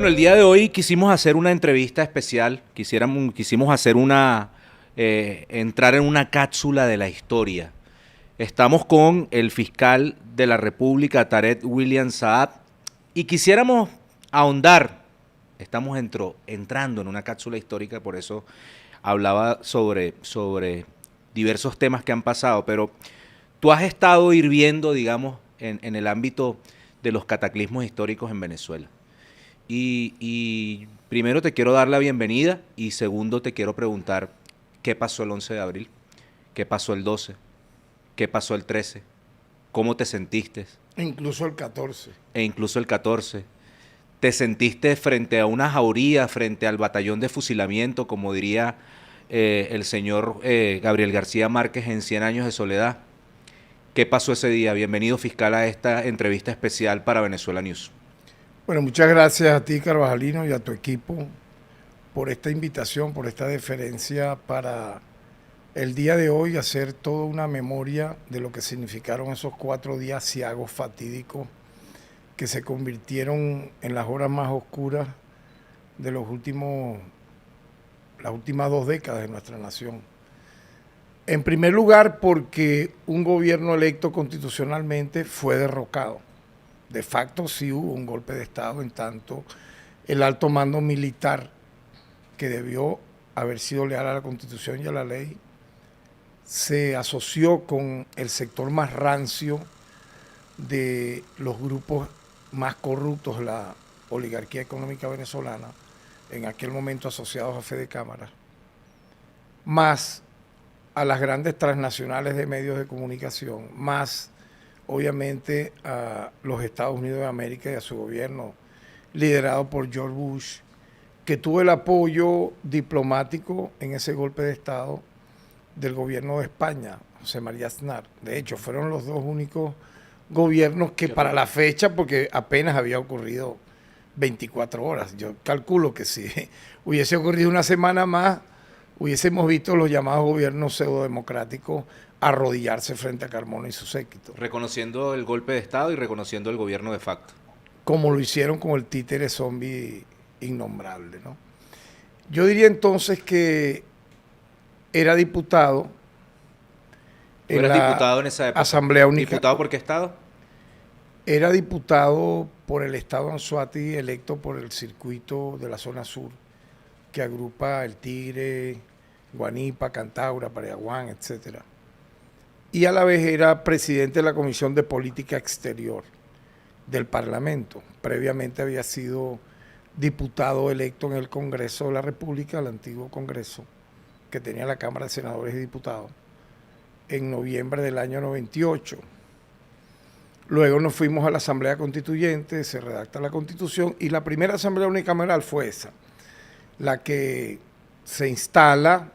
Bueno, el día de hoy quisimos hacer una entrevista especial, quisimos hacer entrar en una cápsula de la historia. Estamos con el fiscal de la República, Tarek William Saab, y quisiéramos ahondar, entrando en una cápsula histórica, por eso hablaba sobre diversos temas que han pasado, pero tú has estado hirviendo, digamos, en el ámbito de los cataclismos históricos en Venezuela. Y primero te quiero dar la bienvenida y segundo te quiero preguntar qué pasó el 11 de abril, qué pasó el 12, qué pasó el 13, cómo te sentiste. Incluso el 14. E incluso el 14. ¿Te sentiste frente a una jauría, frente al batallón de fusilamiento, como diría el señor Gabriel García Márquez en 100 años de soledad? ¿Qué pasó ese día? Bienvenido, fiscal, a esta entrevista especial para Venezuela News. Bueno, muchas gracias a ti, Carvajalino, y a tu equipo por esta invitación, por esta deferencia para el día de hoy hacer toda una memoria de lo que significaron esos 4 días ciagos fatídicos que se convirtieron en las horas más oscuras de las últimas 2 décadas de nuestra nación. En primer lugar, porque un gobierno electo constitucionalmente fue derrocado. De facto sí hubo un golpe de Estado, en tanto el alto mando militar, que debió haber sido leal a la Constitución y a la ley, se asoció con el sector más rancio de los grupos más corruptos de la oligarquía económica venezolana, en aquel momento asociados a Fede Cámara, más a las grandes transnacionales de medios de comunicación, más obviamente a los Estados Unidos de América y a su gobierno liderado por George Bush, que tuvo el apoyo diplomático en ese golpe de Estado del gobierno de España, José María Aznar. De hecho, fueron los 2 únicos gobiernos que para la fecha, porque apenas había ocurrido 24 horas, yo calculo que si hubiese ocurrido una semana más, hubiésemos visto los llamados gobiernos pseudodemocráticos arrodillarse frente a Carmona y su séquito. Reconociendo el golpe de Estado y reconociendo el gobierno de facto. Como lo hicieron con el títere zombie innombrable, ¿no? Yo diría entonces que era diputado. ¿Tú eras diputado en esa época? Asamblea Única. ¿Diputado por qué estado? Era diputado por el estado Anzoátegui, electo por el circuito de la zona sur, que agrupa El Tigre, Guanipa, Cantaura, Pariaguán, etcétera. Y a la vez era presidente de la Comisión de Política Exterior del Parlamento. Previamente había sido diputado electo en el Congreso de la República, el antiguo Congreso, que tenía la Cámara de Senadores y Diputados, en noviembre del año 98. Luego nos fuimos a la Asamblea Constituyente, se redacta la Constitución, y la primera Asamblea Unicameral fue esa, la que se instala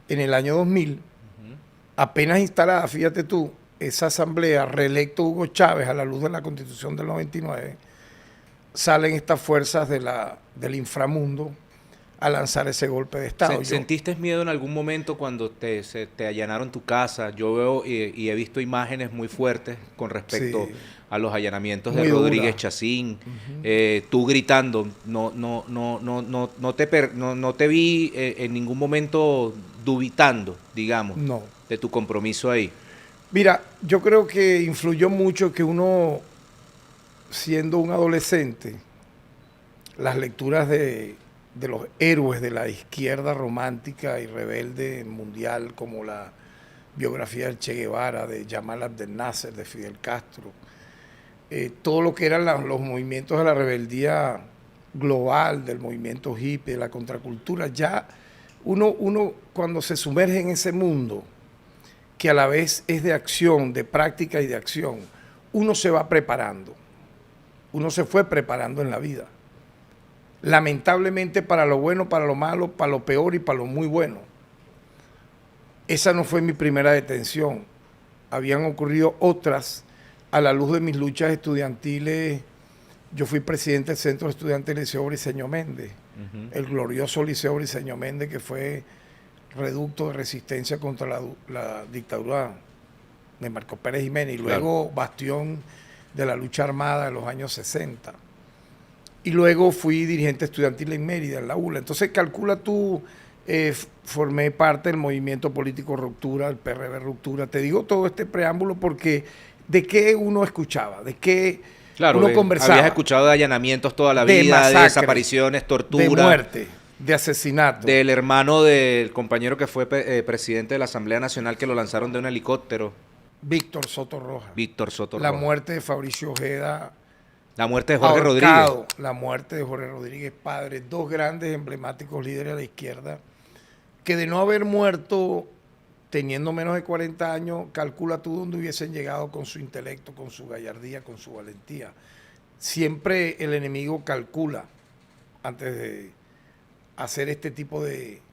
en el año 2000. Apenas instalada, fíjate tú, esa asamblea, reelecto Hugo Chávez a la luz de la Constitución del 99, salen estas fuerzas del inframundo a lanzar ese golpe de Estado. ¿Sentiste miedo en algún momento cuando te allanaron tu casa? Yo veo y he visto imágenes muy fuertes con respecto a los allanamientos de Rodríguez Chacín. Tú gritando, no te vi en ningún momento dubitando, digamos, de tu compromiso ahí. Mira, yo creo que influyó mucho que uno, siendo un adolescente, las lecturas de los héroes de la izquierda romántica y rebelde mundial, como la biografía del Che Guevara, de Jamal Abdel Nasser, de Fidel Castro, todo lo que eran los movimientos de la rebeldía global, del movimiento hippie, de la contracultura, ya uno cuando se sumerge en ese mundo, que a la vez es de acción, de práctica y de acción, uno se va preparando, uno se fue preparando en la vida. Lamentablemente para lo bueno, para lo malo, para lo peor y para lo muy bueno. Esa no fue mi primera detención. Habían ocurrido otras a la luz de mis luchas estudiantiles. Yo fui presidente del Centro de Estudiantes del Liceo Briceño Méndez, el glorioso Liceo Briceño Méndez, que fue reducto de resistencia contra la dictadura de Marcos Pérez Jiménez y luego bastión de la lucha armada de los años 60. y luego fui dirigente estudiantil en Mérida, en la ULA. Entonces, calcula tú, formé parte del movimiento político Ruptura, el PRB Ruptura. Te digo todo este preámbulo porque de qué uno escuchaba, de qué Claro, uno conversaba. habías escuchado de allanamientos toda la De vida, de masacres, desapariciones, tortura. de muerte, de asesinato. Del hermano del compañero que fue presidente de la Asamblea Nacional que lo lanzaron de un helicóptero. Víctor Soto Rojas. Víctor Soto La Rojas. muerte de Fabricio Ojeda. La muerte de Jorge ahorcado. Rodríguez. La muerte de Jorge Rodríguez padre. Dos grandes emblemáticos líderes de la izquierda que de no haber muerto teniendo menos de 40 años, calcula tú dónde hubiesen llegado con su intelecto, con su gallardía, con su valentía. Siempre el enemigo calcula antes de hacer este tipo de,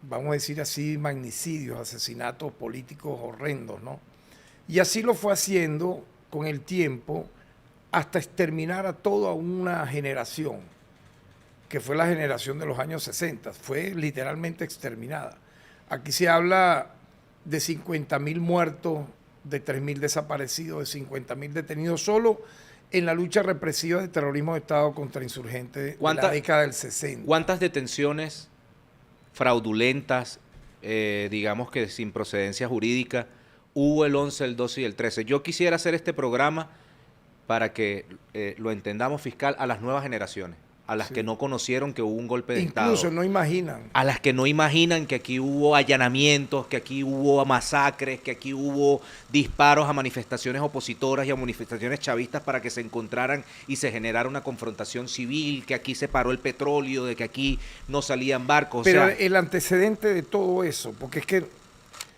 vamos a decir así, magnicidios, asesinatos políticos horrendos, ¿no? Y así lo fue haciendo con el tiempo hasta exterminar a toda una generación, que fue la generación de los años 60, fue literalmente exterminada. Aquí se habla de 50.000 muertos, de 3.000 desaparecidos, de 50.000 detenidos, solo en la lucha represiva de terrorismo de Estado contra insurgentes de la década del 60. ¿Cuántas detenciones fraudulentas, digamos que sin procedencia jurídica, hubo el 11, el 12 y el 13? Yo quisiera hacer este programa para que lo entendamos, fiscal, a las nuevas generaciones, a las que no conocieron que hubo un golpe de Estado. Incluso no imaginan. A las que no imaginan que aquí hubo allanamientos, que aquí hubo masacres, que aquí hubo disparos a manifestaciones opositoras y a manifestaciones chavistas para que se encontraran y se generara una confrontación civil, que aquí se paró el petróleo, de que aquí no salían barcos. Pero o sea, el antecedente de todo eso, porque es que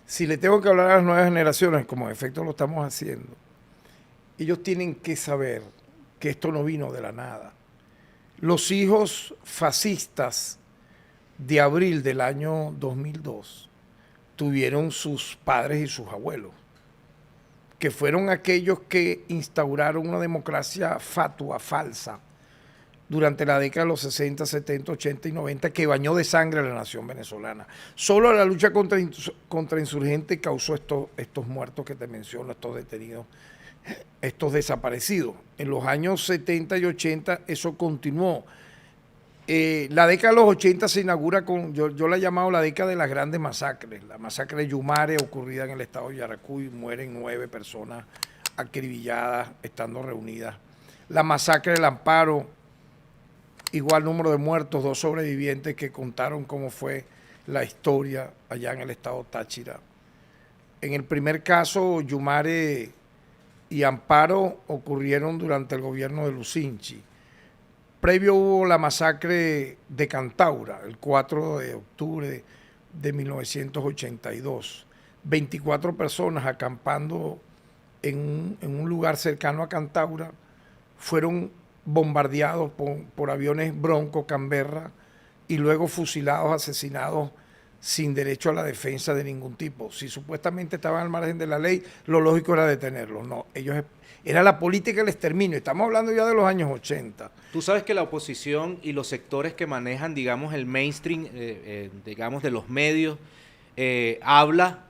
si le tengo que hablar a las nuevas generaciones, como en efecto lo estamos haciendo, ellos tienen que saber que esto no vino de la nada. Los hijos fascistas de abril del año 2002 tuvieron sus padres y sus abuelos, que fueron aquellos que instauraron una democracia fatua, falsa, durante la década de los 60, 70, 80 y 90, que bañó de sangre a la nación venezolana. Solo la lucha contra insurgentes causó estos muertos que te menciono, estos detenidos, estos desaparecidos. En los años 70 y 80 eso continuó. La década de los 80 se inaugura con, yo la he llamado la década de las grandes masacres. La masacre de Yumare, ocurrida en el estado de Yaracuy, mueren 9 personas acribilladas estando reunidas. La masacre del Amparo, igual número de muertos, 2 sobrevivientes que contaron cómo fue la historia allá en el estado Táchira. En el primer caso, Yumare y Amparo ocurrieron durante el gobierno de Lucinchi. Previo hubo la masacre de Cantaura, el 4 de octubre de 1982. 24 personas acampando en un lugar cercano a Cantaura fueron bombardeados por aviones Bronco, Canberra, y luego fusilados, asesinados sin derecho a la defensa de ningún tipo. Si supuestamente estaban al margen de la ley, lo lógico era detenerlos. No, ellos era la política del exterminio. Estamos hablando ya de los años 80. Tú sabes que la oposición y los sectores que manejan, digamos, el mainstream, digamos, de los medios, habla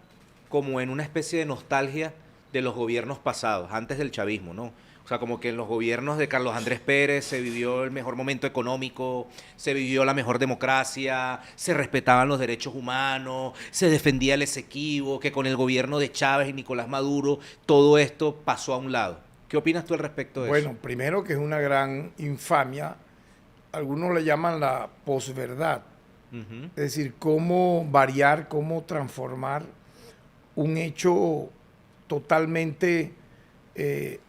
como en una especie de nostalgia de los gobiernos pasados, antes del chavismo, ¿no? O sea, como que en los gobiernos de Carlos Andrés Pérez se vivió el mejor momento económico, se vivió la mejor democracia, se respetaban los derechos humanos, se defendía el Esequibo, que con el gobierno de Chávez y Nicolás Maduro todo esto pasó a un lado. ¿Qué opinas tú al respecto de eso? Bueno, primero que es una gran infamia, algunos le llaman la posverdad, es decir, cómo variar, cómo transformar un hecho totalmente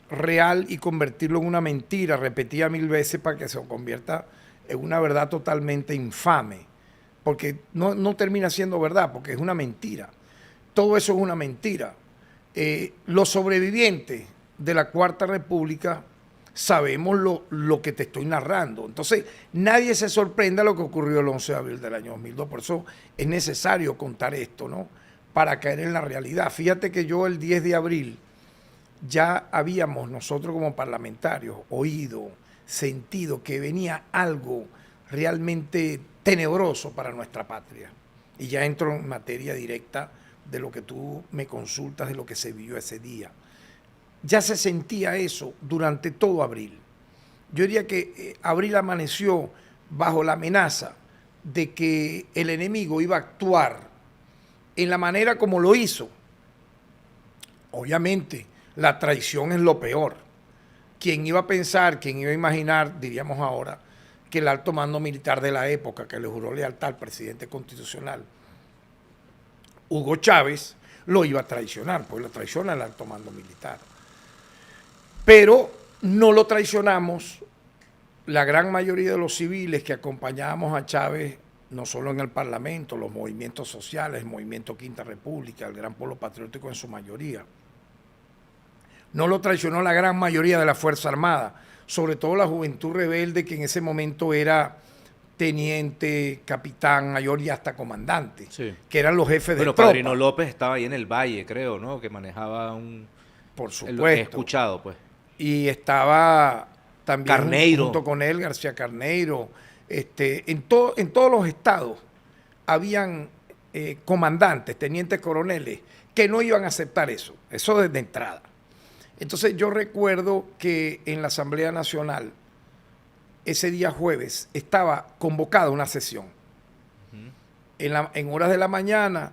real y convertirlo en una mentira repetida 1000 veces para que se convierta en una verdad totalmente infame, porque no termina siendo verdad, porque es una mentira. Todo eso es una mentira. Los sobrevivientes de la Cuarta República sabemos lo que te estoy narrando. Entonces, nadie se sorprenda lo que ocurrió el 11 de abril del año 2002. Por eso es necesario contar esto, ¿no? Para caer en la realidad. Fíjate que yo el 10 de abril ya habíamos nosotros como parlamentarios oído, sentido que venía algo realmente tenebroso para nuestra patria. Y ya entro en materia directa de lo que tú me consultas, de lo que se vivió ese día. Ya se sentía eso durante todo abril. Yo diría que Abril amaneció bajo la amenaza de que el enemigo iba a actuar en la manera como lo hizo. Obviamente, la traición es lo peor. ¿Quién iba a pensar, quién iba a imaginar, diríamos ahora, que el alto mando militar de la época, que le juró lealtad al presidente constitucional, Hugo Chávez, lo iba a traicionar? Pues lo traiciona el alto mando militar. Pero no lo traicionamos la gran mayoría de los civiles que acompañábamos a Chávez, no solo en el Parlamento, los movimientos sociales, el movimiento Quinta República, el Gran Polo Patriótico en su mayoría. No lo traicionó la gran mayoría de la Fuerza Armada, sobre todo la juventud rebelde que en ese momento era teniente, capitán, mayor y hasta comandante, Sí. que eran los jefes de Bueno, tropa. Padrino López estaba ahí en el Valle, creo, ¿no? Que manejaba un... Por Lo supuesto. he escuchado, pues. Y estaba también Carneiro. junto con él García Carneiro. En todos los estados habían comandantes, tenientes coroneles, que no iban a aceptar eso desde entrada. Entonces yo recuerdo que en la Asamblea Nacional, ese día jueves, estaba convocada una sesión. En horas de la mañana,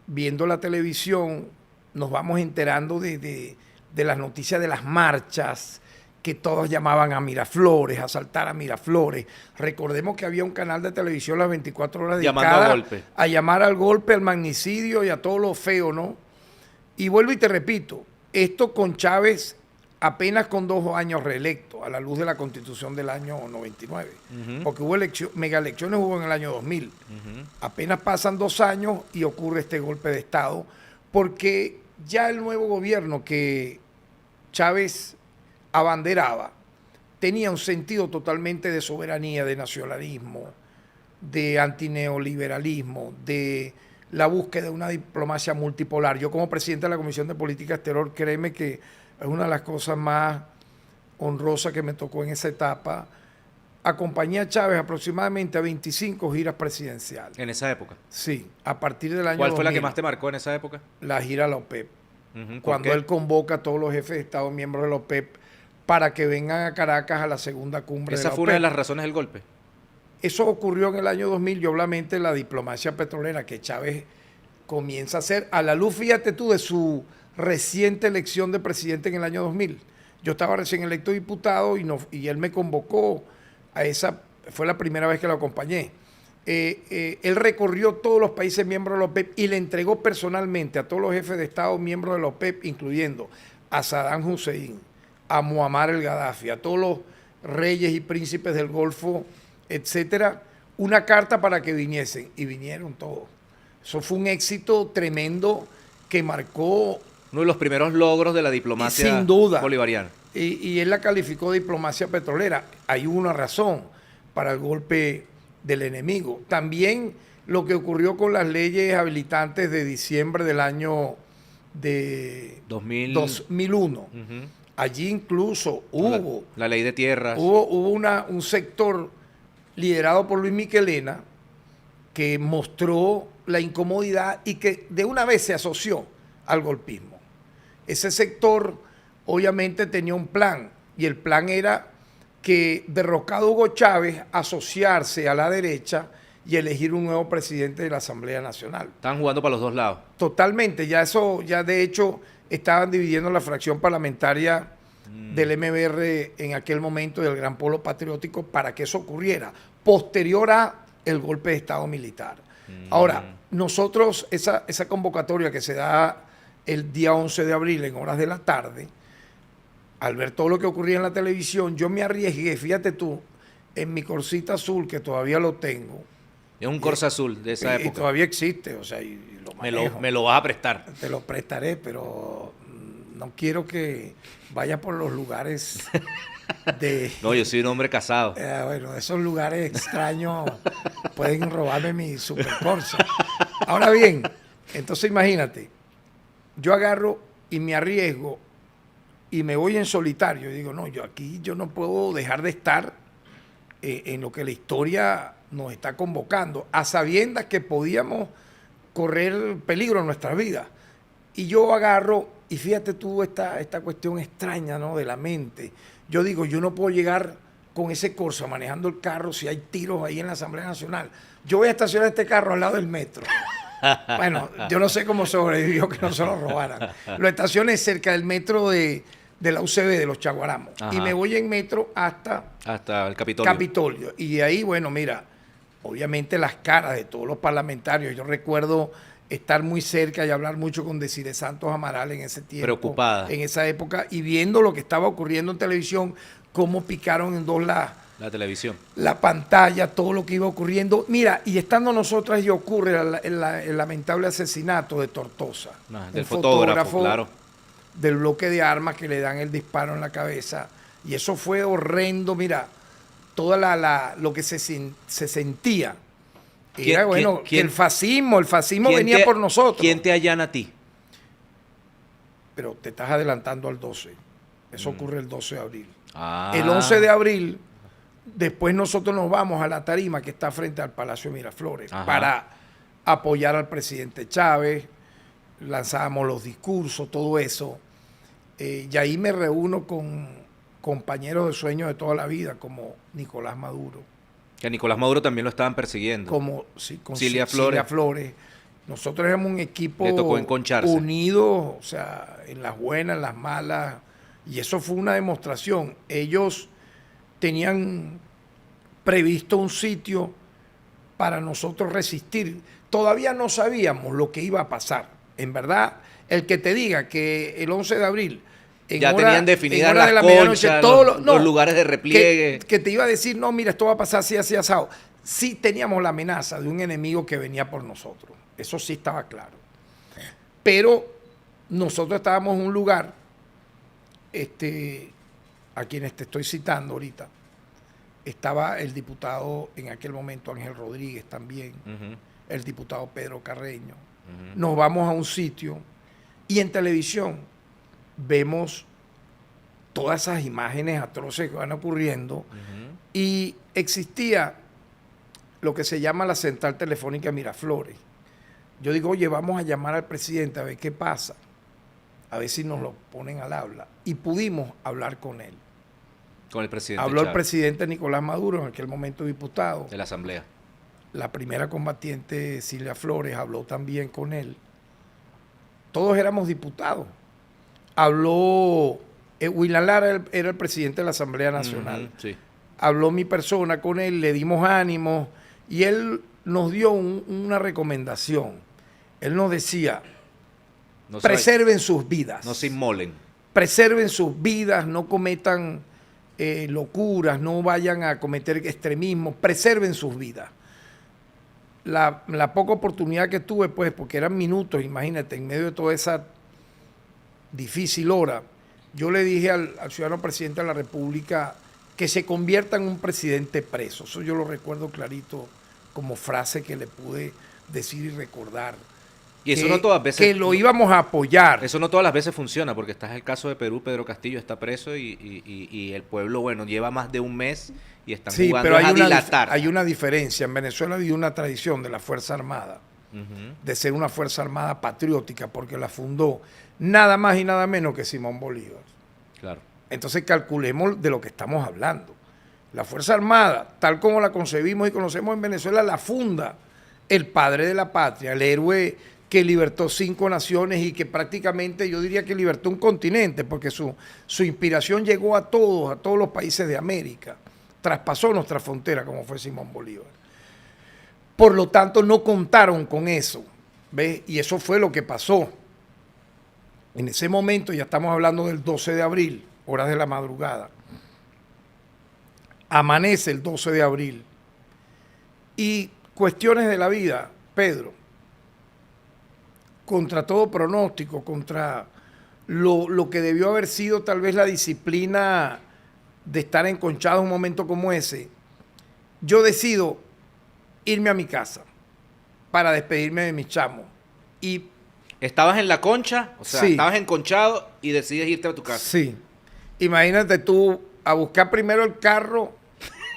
viendo la televisión, nos vamos enterando de las noticias de las marchas, que todos llamaban a Miraflores, a saltar a Miraflores. Recordemos que había un canal de televisión las 24 horas Llamando dedicada al golpe. a llamar al golpe, al magnicidio y a todo lo feo, ¿no? Y vuelvo y te repito, esto con Chávez apenas con 2 años reelecto, a la luz de la Constitución del año 99, porque hubo mega elecciones hubo en el año 2000. Apenas pasan 2 años y ocurre este golpe de Estado, porque ya el nuevo gobierno que Chávez abanderaba tenía un sentido totalmente de soberanía, de nacionalismo, de antineoliberalismo, de la búsqueda de una diplomacia multipolar. Yo como presidente de la Comisión de Política Exterior, créeme que es una de las cosas más honrosas que me tocó en esa etapa. Acompañé a Chávez aproximadamente a 25 giras presidenciales. En esa época. Sí, a partir del año ¿Cuál fue la 2000, que más te marcó en esa época? la gira a la OPEP. ¿Por Cuando qué? él convoca a todos los jefes de Estado, miembros de la OPEP, para que vengan a Caracas a la segunda cumbre de Esa la fue una de OPEP. las razones del golpe. Eso ocurrió en el año 2000 y obviamente la diplomacia petrolera que Chávez comienza a hacer, a la luz, fíjate tú, de su reciente elección de presidente en el año 2000. Yo estaba recién electo diputado y él me convocó a esa, fue la primera vez que lo acompañé. Él recorrió todos los países miembros de la OPEP y le entregó personalmente a todos los jefes de Estado miembros de la OPEP, incluyendo a Saddam Hussein, a Muammar el Gaddafi, a todos los reyes y príncipes del Golfo, etcétera, una carta para que viniesen, y vinieron todos. Eso fue un éxito tremendo que marcó, Uno de los primeros logros de la diplomacia sin duda, bolivariana. y él la calificó de diplomacia petrolera. Hay una razón para el golpe del enemigo. También lo que ocurrió con las leyes habilitantes de diciembre del año de 2001. Ujú. Allí incluso hubo La ley de tierras. Hubo un sector liderado por Luis Miquelena que mostró la incomodidad y que de una vez se asoció al golpismo. Ese sector obviamente tenía un plan y el plan era que, derrocado Hugo Chávez, asociarse a la derecha y elegir un nuevo presidente de la Asamblea Nacional. Estaban jugando para los dos lados. Totalmente, ya de hecho estaban dividiendo la fracción parlamentaria del MBR en aquel momento, del Gran Polo Patriótico, para que eso ocurriera, posterior a el golpe de Estado militar. Ahora, nosotros, esa convocatoria que se da el día 11 de abril en horas de la tarde, al ver todo lo que ocurría en la televisión, yo me arriesgué, fíjate tú, en mi Corsita azul, que todavía lo tengo. Es un Corsa azul de esa Y época. todavía existe, o sea, y lo manejo. Me lo vas a prestar. Te lo prestaré, pero no quiero que vaya por los lugares de... No, yo soy un hombre casado. Bueno, esos lugares extraños pueden robarme mi Super Corsa. Ahora bien, entonces imagínate, yo agarro y me arriesgo y me voy en solitario. Y digo, no, yo no puedo dejar de estar en lo que la historia nos está convocando, a sabiendas que podíamos correr peligro en nuestras vidas. Y yo agarro Y fíjate tú esta cuestión extraña, ¿no? De la mente. Yo digo, yo no puedo llegar con ese Corsa manejando el carro si hay tiros ahí en la Asamblea Nacional. Yo voy a estacionar este carro al lado del metro. Bueno, yo no sé cómo sobrevivió que no se lo robaran. Lo estacioné cerca del metro de la UCB, de los Chaguaramos. Ajá. Y me voy en metro hasta el Capitolio. Capitolio. Y de ahí, bueno, mira, obviamente las caras de todos los parlamentarios. Yo recuerdo estar muy cerca y hablar mucho con Desiree Santos Amaral en ese tiempo. Preocupada. En esa época. Y viendo lo que estaba ocurriendo en televisión, cómo picaron en dos la televisión. La pantalla, todo lo que iba ocurriendo. Mira, y estando nosotras y ocurre el lamentable asesinato de Tortosa. Del fotógrafo, claro. Del bloque de armas que le dan el disparo en la cabeza. Y eso fue horrendo, mira, toda lo que se sentía. Era bueno, que el fascismo venía por nosotros. ¿Quién te allana a ti? Pero te estás adelantando al 12. Eso ocurre el 12 de abril. Ah. El 11 de abril, después nosotros nos vamos a la tarima que está frente al Palacio Miraflores. Ajá. Para apoyar al presidente Chávez, lanzábamos los discursos, todo eso. Y ahí me reúno con compañeros de sueño de toda la vida, como Nicolás Maduro. Que a Nicolás Maduro también lo estaban persiguiendo. Sí, con Cilia Flores. Nosotros éramos un equipo unido, o sea, en las buenas, en las malas. Y eso fue una demostración. Ellos tenían previsto un sitio para nosotros resistir. Todavía no sabíamos lo que iba a pasar. En verdad, el que te diga que el 11 de abril... tenían definidas las conchas, los lugares de repliegue. Que te iba a decir, no, mira, esto va a pasar así, así, asado. Sí teníamos la amenaza de un enemigo que venía por nosotros. Eso sí estaba claro. Pero nosotros estábamos en un lugar... a quienes te estoy citando ahorita, estaba el diputado en aquel momento Ángel Rodríguez también, el diputado Pedro Carreño. Nos vamos a un sitio y en televisión vemos todas esas imágenes atroces que van ocurriendo y existía lo que se llama la central telefónica Miraflores. Yo digo, oye, vamos a llamar al presidente a ver qué pasa, a ver si nos lo ponen al habla. Y pudimos hablar con él. Con el presidente Habló Chávez. El presidente Nicolás Maduro, en aquel momento diputado. De la Asamblea. La primera combatiente Cilia Flores habló también con él. Todos éramos diputados. Habló, William Lara era el presidente de la Asamblea Nacional. Sí. Habló mi persona con él, le dimos ánimo y él nos dio una recomendación. Él nos decía... preserven sus vidas. No se inmolen. Preserven sus vidas, no cometan locuras, no vayan a cometer extremismo, preserven sus vidas. La poca oportunidad que tuve, pues, porque eran minutos, imagínate, en medio de toda esa difícil hora, yo le dije al ciudadano presidente de la República que se convierta en un presidente preso. Eso yo lo recuerdo clarito como frase que le pude decir y recordar. Y eso no todas veces, que lo íbamos a apoyar. Eso no todas las veces funciona, porque está el caso de Perú, Pedro Castillo está preso y el pueblo, bueno, lleva más de un mes y están jugando pero a dilatar. Hay una diferencia. En Venezuela había una tradición de la Fuerza Armada, de ser una Fuerza Armada patriótica, porque la fundó nada más y nada menos que Simón Bolívar. Claro. Entonces calculemos de lo que estamos hablando. La Fuerza Armada, tal como la concebimos y conocemos en Venezuela, la funda el padre de la patria, el héroe que libertó 5 naciones y que prácticamente yo diría que libertó un continente, porque su inspiración llegó a todos los países de América, traspasó nuestra frontera como fue Simón Bolívar. Por lo tanto, no contaron con eso, ¿ves? Y eso fue lo que pasó. En ese momento, ya estamos hablando del 12 de abril, horas de la madrugada, amanece el 12 de abril y cuestiones de la vida, Pedro, contra todo pronóstico, contra lo que debió haber sido tal vez la disciplina de estar enconchado en un momento como ese, yo decido irme a mi casa para despedirme de mis chamos. Y ¿estabas en la concha? O sea, sí, estabas enconchado y decides irte a tu casa. Sí. Imagínate tú a buscar primero el carro.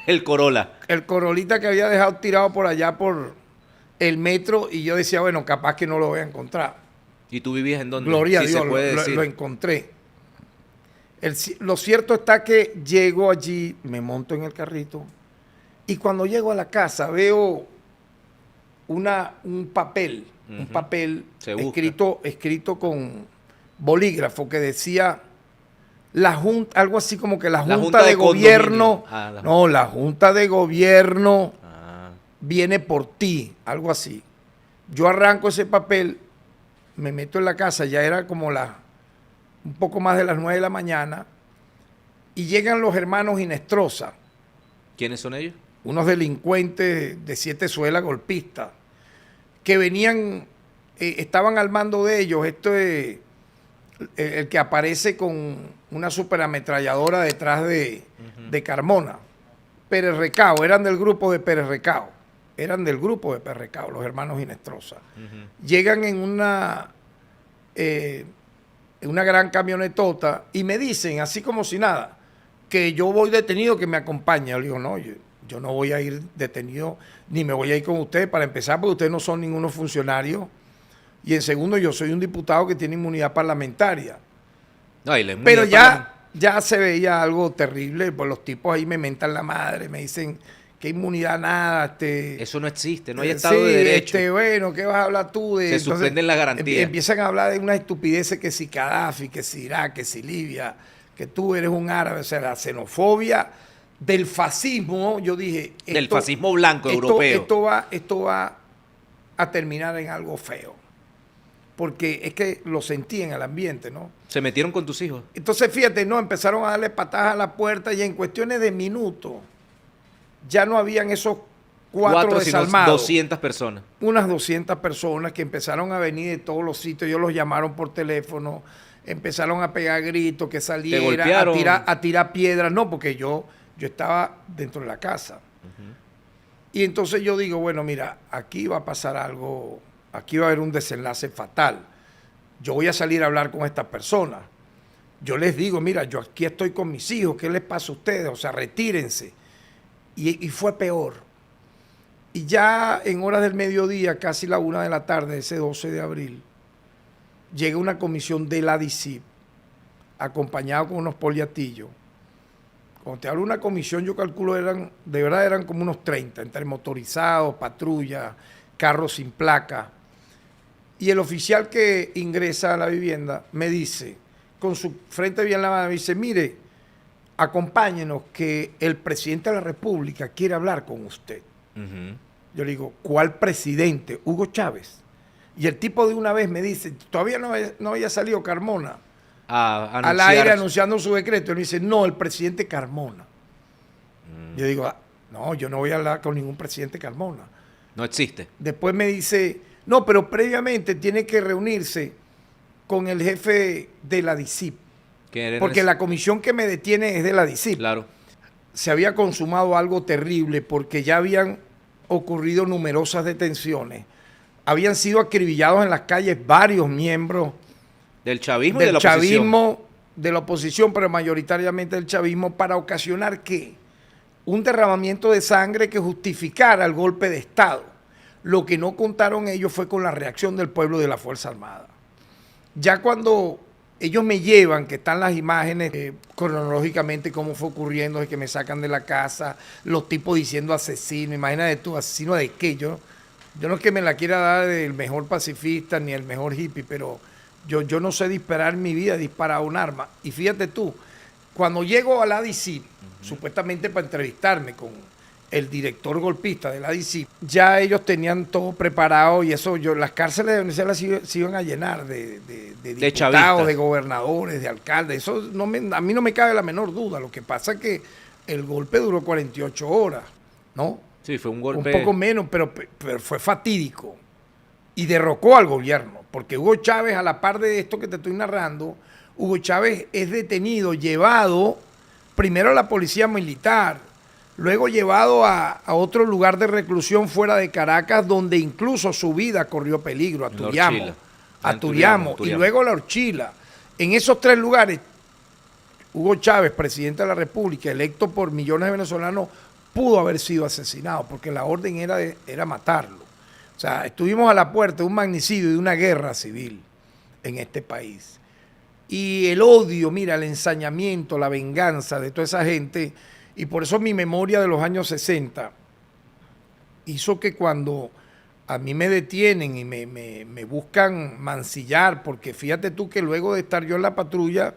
El Corolla. El Corolita que había dejado tirado por allá por el metro, y yo decía, bueno, capaz que no lo voy a encontrar. ¿Y tú vivías en dónde? Gloria a Si Dios, se puede decir. lo encontré. Lo cierto está que llego allí, me monto en el carrito y cuando llego a la casa veo un papel escrito con bolígrafo que decía la Junta, algo así como que la Junta de Gobierno, la Junta de Gobierno viene por ti, algo así. Yo arranco ese papel, me meto en la casa, ya era como un poco más de las 9 de la mañana, y llegan los hermanos Inestrosa. ¿Quiénes son ellos? Unos delincuentes de 7 suelas golpistas, que venían, estaban al mando de ellos, el que aparece con una superametralladora detrás de Carmona. Pérez Recao, eran del grupo de Pérez Recao, los hermanos Inestrosa. Llegan en una gran camionetota y me dicen, así como si nada, que yo voy detenido, que me acompañe. Yo le digo, no, yo no voy a ir detenido, ni me voy a ir con ustedes, para empezar, porque ustedes no son ninguno funcionario. Y en segundo, yo soy un diputado que tiene inmunidad parlamentaria. No, y la inmunidad pero ya se veía algo terrible, pues los tipos ahí me mentan la madre, me dicen que inmunidad nada. Eso no existe, no hay Estado de Derecho. Bueno, ¿qué vas a hablar tú? Se suspenden las garantías. Empiezan a hablar de una estupidez, que si Gaddafi, que si Irak, que si Libia, que tú eres un árabe, o sea, la xenofobia del fascismo. Yo dije, del fascismo blanco europeo. Esto va a terminar en algo feo, porque es que lo sentí en el ambiente, ¿no? ¿Se metieron con tus hijos? Entonces, fíjate, no, empezaron a darle patadas a la puerta y en cuestiones de minutos ya no habían esos cuatro desalmados. 200 personas. Unas 200 personas que empezaron a venir de todos los sitios. Ellos los llamaron por teléfono, empezaron a pegar gritos, que saliera, a tirar piedras. No, porque yo estaba dentro de la casa. Y entonces yo digo, bueno, mira, aquí va a pasar algo, aquí va a haber un desenlace fatal. Yo voy a salir a hablar con estas personas. Yo les digo, mira, yo aquí estoy con mis hijos, ¿qué les pasa a ustedes? O sea, retírense. Y fue peor. Y ya en horas del mediodía, casi la 1 de la tarde, ese 12 de abril, llega una comisión de la DICIP, acompañado con unos poliatillos. Cuando te hablo de una comisión, yo calculo de verdad eran como unos 30, entre motorizados, patrullas, carros sin placa. Y el oficial que ingresa a la vivienda me dice, con su frente bien lavada, me dice, mire, acompáñenos que el presidente de la República quiere hablar con usted. Yo le digo, ¿cuál presidente? Hugo Chávez. Y el tipo de una vez me dice, todavía no había salido Carmona al aire anunciando su decreto. Él me dice, no, el presidente Carmona. Yo digo, no, yo no voy a hablar con ningún presidente Carmona. No existe. Después me dice, no, pero previamente tiene que reunirse con el jefe de la DICIP. Porque la comisión que me detiene es de la DICIP. Claro. Se había consumado algo terrible porque ya habían ocurrido numerosas detenciones. Habían sido acribillados en las calles varios miembros del chavismo y de la oposición. De la oposición, pero mayoritariamente del chavismo, para ocasionar ¿qué? Un derramamiento de sangre que justificara el golpe de Estado. Lo que no contaron ellos fue con la reacción del pueblo y de la Fuerza Armada. Ya cuando ellos me llevan, que están las imágenes cronológicamente cómo fue ocurriendo, de que me sacan de la casa, los tipos diciendo asesino, imagínate tú, asesino de qué. Yo no es que me la quiera dar del mejor pacifista ni el mejor hippie, pero yo no sé disparar en mi vida, disparar un arma. Y fíjate tú, cuando llego a la DICIP, supuestamente para entrevistarme con el director golpista de la DICIP, ya ellos tenían todo preparado y eso, las cárceles de Venezuela se iban a llenar de diputados, chavistas, de gobernadores, de alcaldes. Eso a mí no me cabe la menor duda. Lo que pasa es que el golpe duró 48 horas, ¿no? Sí, fue un golpe. Un poco menos, pero fue fatídico. Y derrocó al gobierno, porque Hugo Chávez, a la par de esto que te estoy narrando, Hugo Chávez es detenido, llevado primero a la policía militar, luego llevado a otro lugar de reclusión fuera de Caracas, donde incluso su vida corrió peligro, a Turiamo, y luego La Orchila. En esos 3 lugares, Hugo Chávez, presidente de la República, electo por millones de venezolanos, pudo haber sido asesinado, porque la orden era matarlo. O sea, estuvimos a la puerta de un magnicidio y de una guerra civil. en este país. Y el odio, mira, el ensañamiento, la venganza de toda esa gente, y por eso mi memoria de los años 60 hizo que cuando a mí me detienen y me buscan mancillar, porque fíjate tú que luego de estar yo en la patrulla,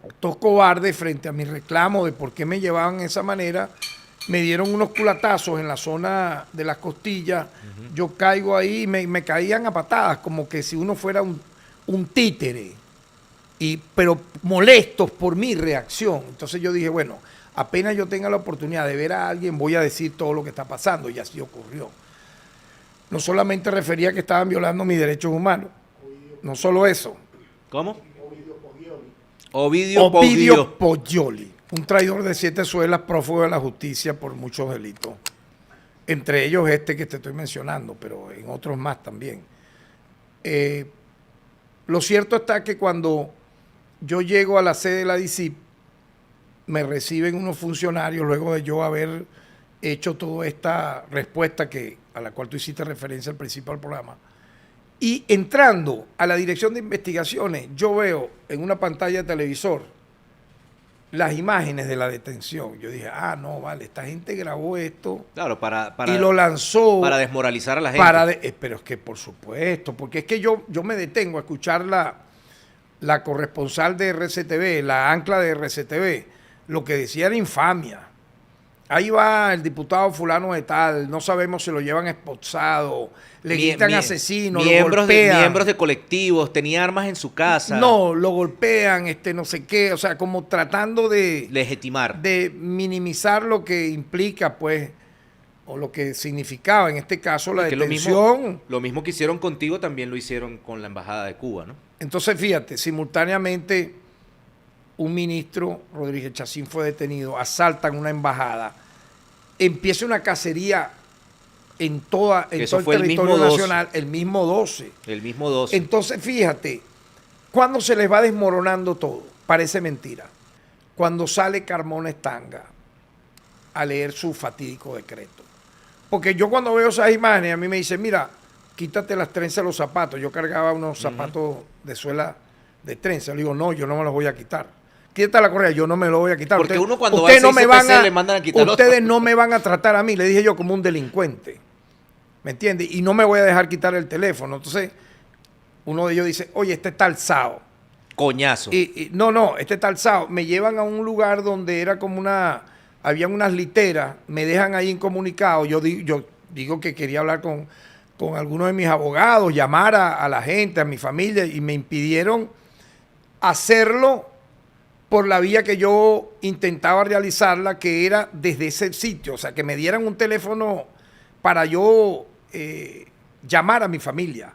estos cobardes frente a mi reclamo de por qué me llevaban de esa manera, me dieron unos culatazos en la zona de las costillas, yo caigo ahí y me caían a patadas, como que si uno fuera un títere, pero molestos por mi reacción. Entonces yo dije, bueno, apenas yo tenga la oportunidad de ver a alguien, voy a decir todo lo que está pasando, y así ocurrió. No solamente refería que estaban violando mis derechos humanos, no solo eso. ¿Cómo? Ovidio Poglioli, un traidor de 7 suelas, prófugo de la justicia por muchos delitos. Entre ellos este que te estoy mencionando, pero en otros más también. Lo cierto está que cuando yo llego a la sede de la DICIP, me reciben unos funcionarios luego de yo haber hecho toda esta respuesta a la cual tú hiciste referencia al principio del programa. Y entrando a la dirección de investigaciones, yo veo en una pantalla de televisor las imágenes de la detención. Yo dije, no, vale, esta gente grabó esto, claro, y lo lanzó. Para desmoralizar a la gente. Pero es que por supuesto, porque es que yo me detengo a escuchar la corresponsal de RCTV, la ancla de RCTV, lo que decía era infamia. Ahí va el diputado fulano de tal, no sabemos si lo llevan esposado, le gritan asesino, lo golpean. Miembros de colectivos, tenía armas en su casa. No, lo golpean, no sé qué, o sea, como tratando de legitimar, de minimizar lo que implica, pues, o lo que significaba en este caso la detención. Lo mismo que hicieron contigo también lo hicieron con la Embajada de Cuba, ¿no? Entonces, fíjate, simultáneamente un ministro, Rodríguez Chacín, fue detenido, asaltan una embajada, empieza una cacería en todo el territorio nacional, el mismo 12. El mismo 12. Entonces, fíjate, cuando se les va desmoronando todo, parece mentira, cuando sale Carmona Estanga a leer su fatídico decreto. Porque yo cuando veo esas imágenes, a mí me dicen, mira, quítate las trenzas de los zapatos. Yo cargaba unos zapatos de suela de trenza. Le digo, no, yo no me los voy a quitar. Quítate la correa, yo no me lo voy a quitar. Porque uno cuando va a no me van le mandan a quitar. Ustedes no me van a tratar a mí, le dije yo, como un delincuente. ¿Me entiendes? Y no me voy a dejar quitar el teléfono. Entonces, uno de ellos dice, oye, este está alzado. Coñazo. No, este está alzado. Me llevan a un lugar donde era como habían unas literas, me dejan ahí incomunicado. Yo digo que quería hablar con algunos de mis abogados, llamar a la gente, a mi familia, y me impidieron hacerlo por la vía que yo intentaba realizarla, que era desde ese sitio, o sea, que me dieran un teléfono para yo llamar a mi familia.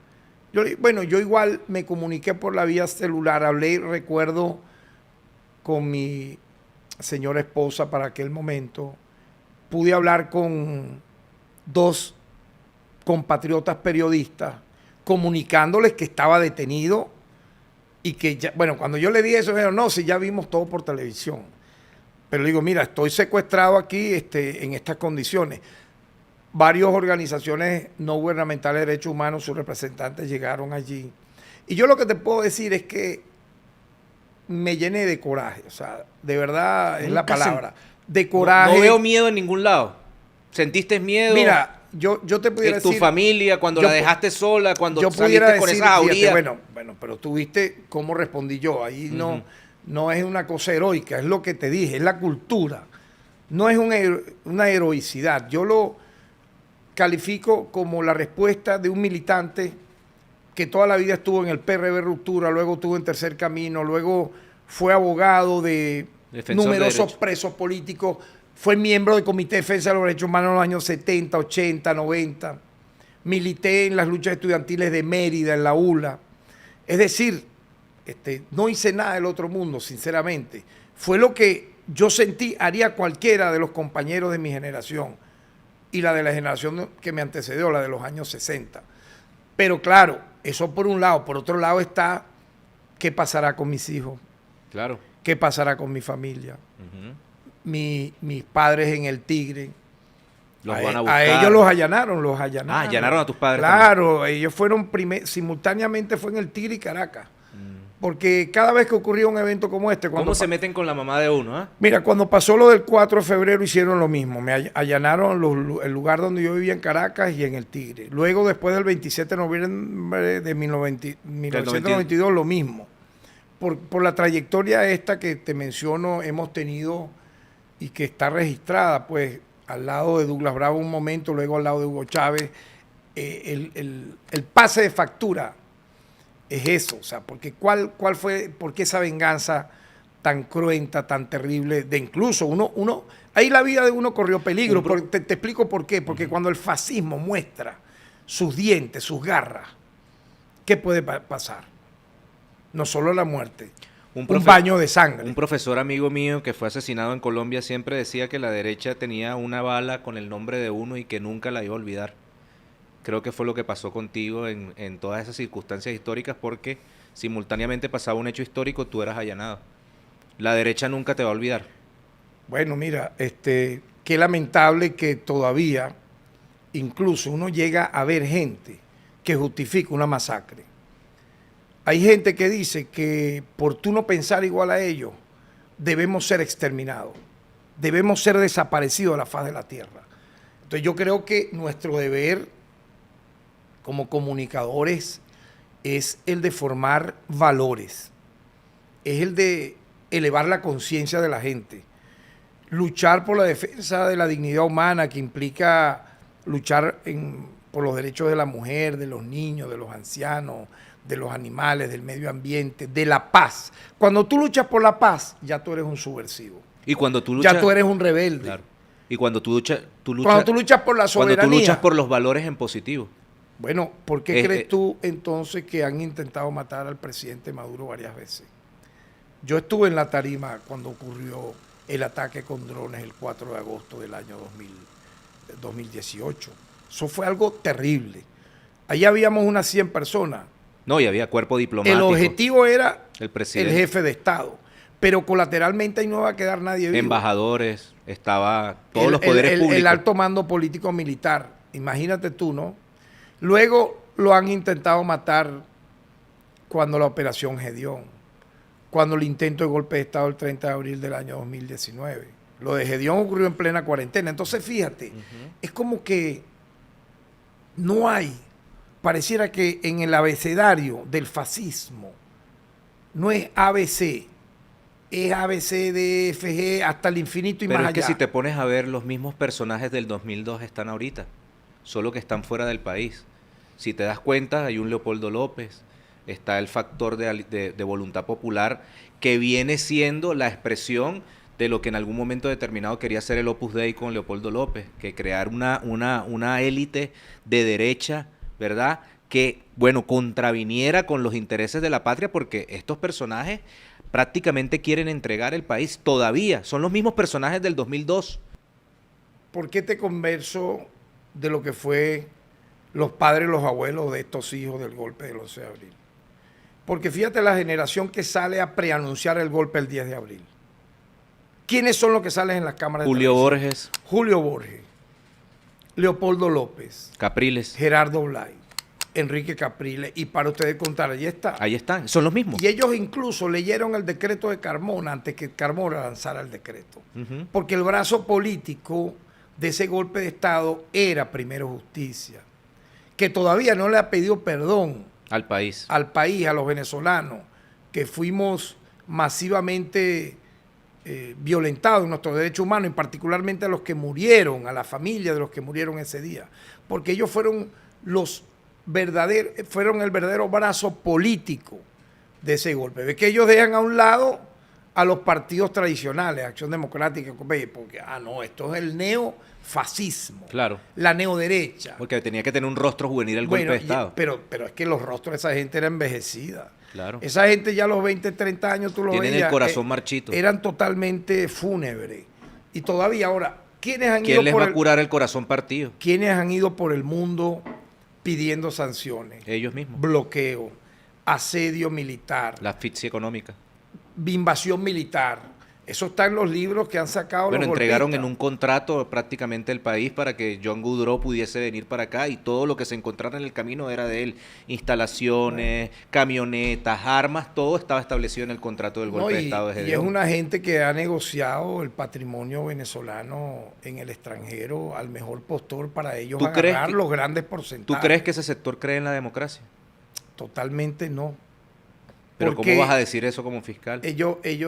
Yo igual me comuniqué por la vía celular, hablé, recuerdo, con mi señora esposa para aquel momento, pude hablar con 2 compatriotas periodistas, comunicándoles que estaba detenido y que ya, cuando yo le dije eso, me dijeron, no, si ya vimos todo por televisión. Pero le digo, mira, estoy secuestrado aquí en estas condiciones. Varias organizaciones no gubernamentales de derechos humanos, sus representantes llegaron allí. Y yo lo que te puedo decir es que me llené de coraje, o sea, de verdad es la palabra, de coraje. No veo miedo en ningún lado. ¿Sentiste miedo? Mira, yo te pudiera decir... tu familia, cuando la dejaste sola, cuando saliste con esa jauría. Bueno, pero tú viste cómo respondí yo. Ahí no es una cosa heroica, es lo que te dije, es la cultura. No es una heroicidad. Yo lo califico como la respuesta de un militante que toda la vida estuvo en el PRB Ruptura, luego estuvo en Tercer Camino, luego fue abogado de numerosos presos políticos, fue miembro del Comité de Defensa de los Derechos Humanos en los años 70, 80, 90, milité en las luchas estudiantiles de Mérida, en la ULA. Es decir, no hice nada del otro mundo, sinceramente. Fue lo que yo sentí, haría cualquiera de los compañeros de mi generación y la de la generación que me antecedió, la de los años 60. Pero claro, eso por un lado. Por otro lado está, ¿qué pasará con mis hijos? Claro. ¿Qué pasará con mi familia? Mis padres en el Tigre, Los van a A buscar. ellos los allanaron, los allanaron. Ah, allanaron a tus padres Claro, ellos fueron simultáneamente fue en el Tigre y Caracas. Porque cada vez que ocurría un evento como este... ¿Cómo se meten con la mamá de uno? Mira, cuando pasó lo del 4 de febrero hicieron lo mismo. Me allanaron el lugar donde yo vivía en Caracas y en el Tigre. Luego, después del 27 de noviembre de 1992, lo mismo. Por la trayectoria esta que te menciono, hemos tenido y que está registrada, pues, al lado de Douglas Bravo un momento, luego al lado de Hugo Chávez, el pase de factura es eso, o sea, porque ¿cuál fue, por qué esa venganza tan cruenta, tan terrible, de incluso ahí la vida de uno corrió peligro, te explico por qué, porque cuando el fascismo muestra sus dientes, sus garras, ¿qué puede pasar? No solo la muerte, un baño de sangre. Un profesor amigo mío que fue asesinado en Colombia siempre decía que la derecha tenía una bala con el nombre de uno y que nunca la iba a olvidar. Creo que fue lo que pasó contigo en todas esas circunstancias históricas, porque simultáneamente pasaba un hecho histórico, tú eras allanado. La derecha nunca te va a olvidar. Bueno, mira, qué lamentable que todavía incluso uno llega a ver gente que justifica una masacre. Hay gente que dice que por tú no pensar igual a ellos, debemos ser exterminados, debemos ser desaparecidos de la faz de la tierra. Entonces yo creo que nuestro deber como comunicadores es el de formar valores, es el de elevar la conciencia de la gente, luchar por la defensa de la dignidad humana, que implica luchar por los derechos de la mujer, de los niños, de los ancianos, de los animales, del medio ambiente, de la paz. Cuando tú luchas por la paz, ya tú eres un subversivo. Y cuando tú luchas, ya tú eres un rebelde. Claro. Y cuando tú luchas cuando tú luchas por la soberanía. Cuando tú luchas por los valores en positivo. Bueno, ¿por qué crees tú entonces que han intentado matar al presidente Maduro varias veces? Yo estuve en la tarima cuando ocurrió el ataque con drones el 4 de agosto del año 2018. Eso fue algo terrible. Ahí habíamos unas 100 personas. No, y había cuerpo diplomático. El objetivo era el jefe de Estado. Pero colateralmente ahí no va a quedar nadie vivo. Embajadores, estaba todos los poderes públicos. El alto mando político militar. Imagínate tú, ¿no? Luego lo han intentado matar cuando la operación Gedeón, cuando el intento de golpe de Estado el 30 de abril del año 2019. Lo de Gedeón ocurrió en plena cuarentena. Entonces, fíjate, es como que no hay, pareciera que en el abecedario del fascismo no es ABC, es ABC, D, F, G, hasta el infinito y Pero más es que allá. si te pones a ver, los mismos personajes del 2002 están ahorita, solo que están fuera del país. Si te das cuenta, hay un Leopoldo López, está el factor de voluntad popular, que viene siendo la expresión de lo que en algún momento determinado quería hacer el Opus Dei con Leopoldo López, que crear una élite de derecha, ¿verdad?, que, bueno, contraviniera con los intereses de la patria, porque estos personajes prácticamente quieren entregar el país todavía. Son los mismos personajes del 2002. ¿Por qué te converso de lo que fue los padres y los abuelos de estos hijos del golpe del 11 de abril? Porque fíjate la generación que sale a preanunciar el golpe el 10 de abril. ¿Quiénes son los que salen en las cámaras de Julio televisión? Borges. Julio Borges, Leopoldo López, Capriles. Gerardo Blay, Enrique Capriles, y para ustedes contar, allí está. Ahí están, son los mismos. Y ellos incluso leyeron el decreto de Carmona antes que Carmona lanzara el decreto. Porque el brazo político de ese golpe de Estado era Primero Justicia, que todavía no le ha pedido perdón al país, a los venezolanos, que fuimos masivamente violentados en nuestros derechos humanos, y particularmente a los que murieron, a la familia de los que murieron ese día, porque ellos fueron el verdadero brazo político de ese golpe. Ve que ellos dejan a un lado a los partidos tradicionales, Acción Democrática, porque, esto es el neofascismo, claro, la neoderecha. Porque tenía que tener un rostro juvenil el golpe de Estado. Pero es que los rostros de esa gente eran envejecidos. Claro. Esa gente ya a los 20, 30 años tú lo veías. Tienen el corazón marchito. Eran totalmente fúnebres. Y todavía ahora, ¿quién les va a curar el corazón partido? ¿Quiénes han ido por el mundo pidiendo sanciones? Ellos mismos. Bloqueo, asedio militar. La asfixia económica. Invasión militar. Eso está en los libros que han sacado Bueno, los entregaron golpistas. en un contrato prácticamente el país para que John Goodrow pudiese venir para acá y todo lo que se encontrara en el camino era de él. Instalaciones, camionetas, armas, todo estaba establecido en el contrato del No, golpe de Estado de y es Gedeón. una gente que ha negociado el patrimonio venezolano en el extranjero al mejor postor para ellos ¿Tú crees agarrar que- los grandes ¿Tú porcentajes. crees que ese sector cree en la democracia? Totalmente no. Pero Porque ¿cómo vas a decir eso como fiscal?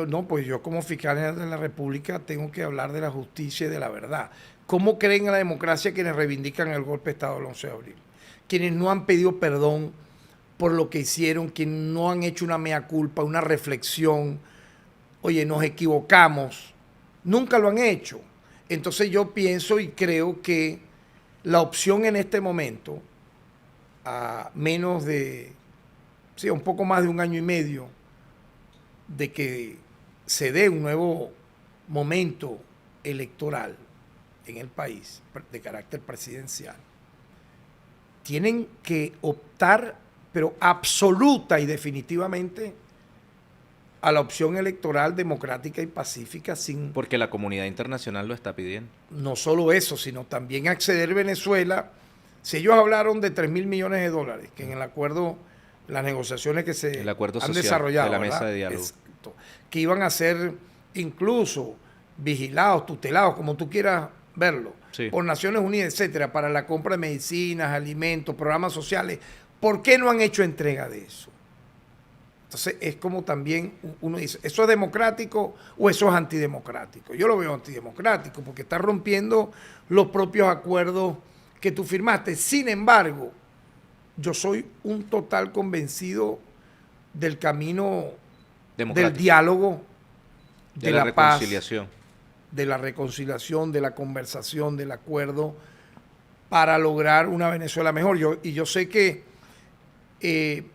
no, pues yo como fiscal de la República tengo que hablar de la justicia y de la verdad. ¿Cómo creen en la democracia quienes reivindican el golpe de Estado del 11 de abril? Quienes no han pedido perdón por lo que hicieron, quienes no han hecho una mea culpa, una reflexión. Oye, nos equivocamos. Nunca lo han hecho. Entonces yo pienso y creo que la opción en este momento, a menos de, sí, un poco más de un año y medio, de que se dé un nuevo momento electoral en el país de carácter presidencial, tienen que optar, pero absoluta y definitivamente, a la opción electoral democrática y pacífica sin Porque la comunidad internacional lo está pidiendo. no solo eso, sino también acceder Venezuela. Si ellos hablaron de 3.000 millones de dólares, que en el acuerdo, las negociaciones que se El acuerdo han social desarrollado, de la mesa ¿verdad? de diálogo. Exacto. Que iban a ser incluso vigilados, tutelados, como tú quieras verlo, Sí. por Naciones Unidas, etcétera, para la compra de medicinas, alimentos, programas sociales. ¿Por qué no han hecho entrega de eso? Entonces es como también uno dice, ¿eso es democrático o eso es antidemocrático? Yo lo veo antidemocrático porque está rompiendo los propios acuerdos que tú firmaste. Sin embargo, yo soy un total convencido del camino del Democrático. diálogo, De de la la paz, reconciliación. de la reconciliación, de la conversación, del acuerdo, para lograr una Venezuela mejor. Yo sé que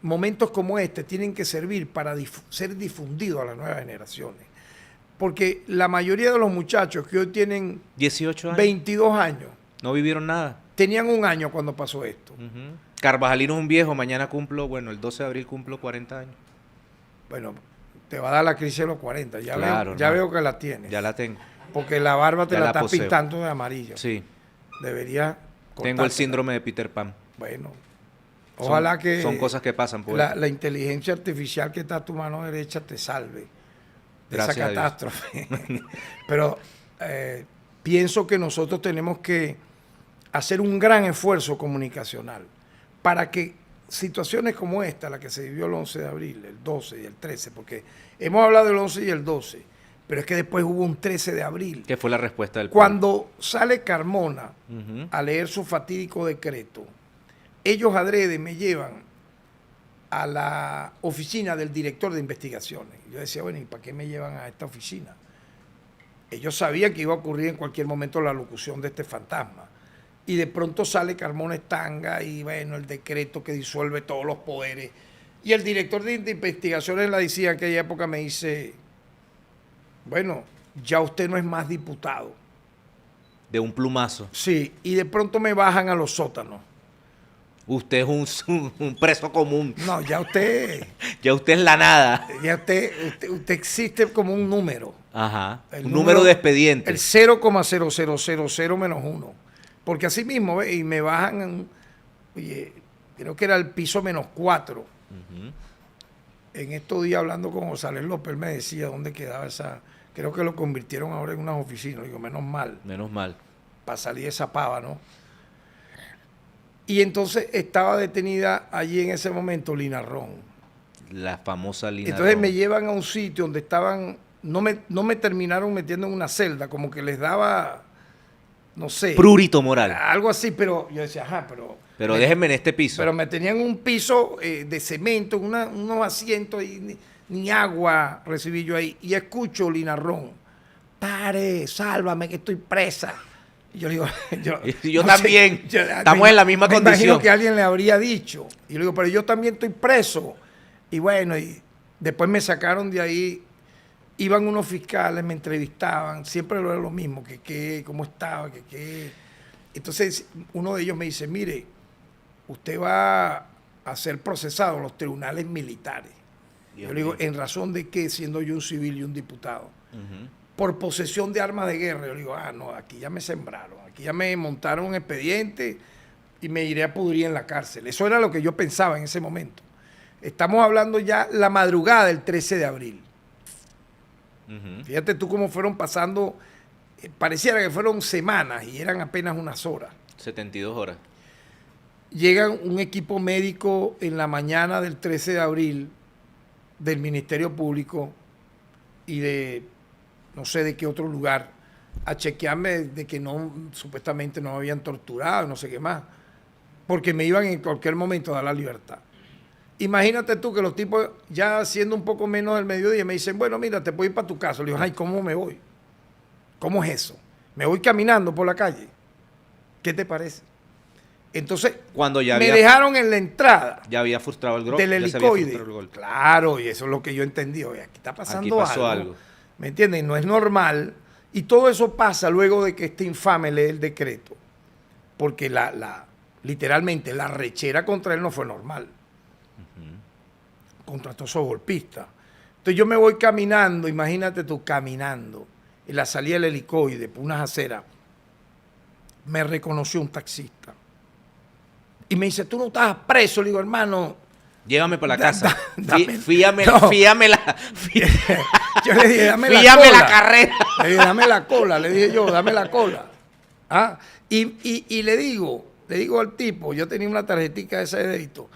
momentos como este tienen que servir para ser difundidos a las nuevas generaciones. Porque la mayoría de los muchachos que hoy tienen 18 años. 22 años, No vivieron nada. tenían un año cuando pasó esto. Ujú. Carvajalino es un viejo, mañana cumplo, bueno, el 12 de abril cumplo 40 años. Bueno, te va a dar la crisis de los 40. Ya, Claro, ya no. veo que la tienes. Ya la tengo. Porque la barba te Ya la la estás poseo. pintando de amarillo. Sí, Debería tengo el cortártela. síndrome de Peter Pan. Bueno, Son- ojalá que Son cosas que pasan, pues. la inteligencia artificial que está a tu mano derecha te salve de Gracias a esa Dios. catástrofe. Pero pienso que nosotros tenemos que hacer un gran esfuerzo comunicacional para que situaciones como esta, la que se vivió el 11 de abril, el 12 y el 13, porque hemos hablado del 11 y el 12, pero es que después hubo un 13 de abril. ¿Qué fue la respuesta del pueblo? Cuando sale Carmona Ujú. a leer su fatídico decreto, ellos adrede me llevan a la oficina del director de investigaciones. Yo decía, bueno, ¿y para qué me llevan a esta oficina? Ellos sabían que iba a ocurrir en cualquier momento la locución de este fantasma. Y de pronto sale Carmona Estanga y bueno, el decreto que disuelve todos los poderes. Y el director de investigaciones en la DICIA en aquella época me dice, bueno, ya usted no es más diputado. De un plumazo. Sí, y de pronto me bajan a los sótanos. Usted es un preso común. No, ya usted, Ya usted es la nada. usted existe como un número. Ajá. El Un número de expediente. El 0,0000 menos 1. Porque así mismo, ¿ve? Y me bajan, oye, creo que era el piso menos 4. Ujú. En estos días hablando con González López, él me decía dónde quedaba esa. Creo que lo convirtieron ahora en unas oficinas. Digo, menos mal, Menos mal. para salir de esa pava, ¿no? Y entonces estaba detenida allí en ese momento Lina Ron. La famosa Lina Entonces Ron. me llevan a un sitio donde estaban, no me terminaron metiendo en una celda, como que les daba, no sé, Prurito moral. algo así, pero yo decía, ajá, Pero déjenme en este piso. pero me tenían un piso de cemento, unos asientos y ni agua recibí yo ahí. Y escucho Lina Ron, pare, sálvame que estoy presa. Y yo le digo, Yo no sé, también. Estamos en la misma me condición. imagino que alguien le habría dicho. Y le digo, pero yo también estoy preso. Y bueno, y después me sacaron de ahí. Iban unos fiscales, me entrevistaban. Siempre era lo mismo, cómo estaba, Entonces uno de ellos me dice, mire, usted va a ser procesado en los tribunales militares. Dios Yo le digo, mío. ¿en razón de qué, siendo yo un civil y un diputado? Ujú. por posesión de armas de guerra. Yo le digo, no, aquí ya me sembraron, aquí ya me montaron un expediente y me iré a pudrir en la cárcel. Eso era lo que yo pensaba en ese momento. Estamos hablando ya la madrugada del 13 de abril. Fíjate tú cómo fueron pasando, pareciera que fueron semanas y eran apenas unas horas. 72 horas. Llegan un equipo médico en la mañana del 13 de abril del Ministerio Público y de no sé de qué otro lugar a chequearme de que no, supuestamente no me habían torturado, no sé qué más, porque me iban en cualquier momento a dar la libertad. Imagínate tú que los tipos, ya siendo un poco menos del mediodía, me dicen, bueno, mira, te puedo ir para tu casa. Le digo, ay, ¿cómo me voy? ¿Cómo es eso? Me voy caminando por la calle. ¿Qué te parece? Entonces, cuando ya me dejaron en la entrada. Ya había frustrado el gol. Del helicoide. Claro, y eso es lo que yo entendí. Oye, aquí está pasando algo. ¿Me entiendes? No es normal. Y todo eso pasa luego de que este infame lee el decreto. Porque literalmente la rechera contra él no fue normal. Contra todos esos golpistas. Entonces yo me voy caminando, imagínate tú, caminando, en la salida del helicoide, por unas aceras, me reconoció un taxista. Y me dice, tú no estabas preso. Le digo, hermano, llévame para la casa. Fíame la. Yo le dije, dame la cola. Fíame la carrera. Le dije, dame la cola. Le dije yo, dame la cola. ¿Ah? Y le digo al tipo, yo tenía una tarjetita esa de débito.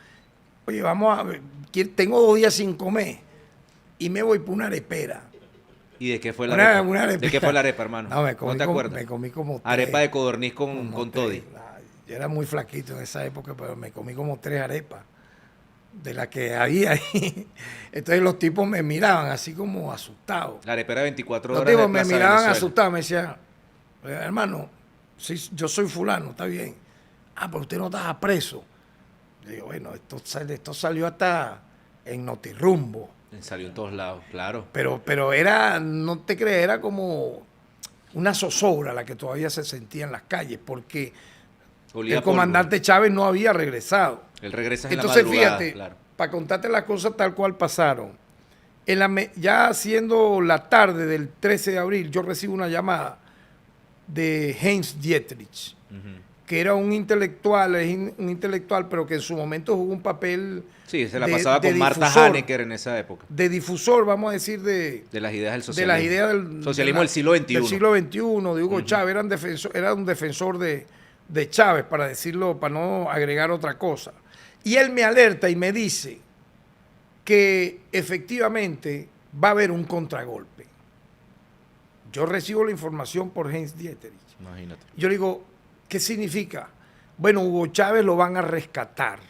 Oye, vamos a ver, tengo 2 días sin comer y me voy por una arepera. ¿Y de qué fue la arepa? Una arepera. ¿De qué fue la arepa, hermano? No, ¿No te acuerdas? Me comí como 3. Arepa de codorniz con toddy. Yo era muy flaquito en esa época, pero me comí como 3 arepas de las que había ahí. Entonces los tipos me miraban así como asustados. La arepera de 24 horas. Los tipos me miraban asustados, me decían, hermano, sí, yo soy fulano, está bien. Pero usted no estaba preso. Yo digo, bueno, esto salió hasta en Notirrumbo. Salió en todos lados, claro. Pero era, no te crees, era como una zozobra la que todavía se sentía en las calles, porque el comandante Chávez no había regresado. Él regresa en Entonces, la madrugada, fíjate, claro. Para contarte las cosas tal cual pasaron, ya siendo la tarde del 13 de abril, yo recibo una llamada de Heinz Dietrich, que era un intelectual, pero que en su momento jugó un papel. Sí, se la pasaba con Marta Hanecker en esa época. De difusor, vamos a decir, de las ideas del socialismo. De las ideas del socialismo del siglo XXI. Del siglo XXI, de Hugo Chávez. Era un defensor de Chávez, para decirlo, para no agregar otra cosa. Y él me alerta y me dice que efectivamente va a haber un contragolpe. Yo recibo la información por Heinz Dietrich. Imagínate. Yo le digo, ¿qué significa? Bueno, Hugo Chávez lo van a rescatar.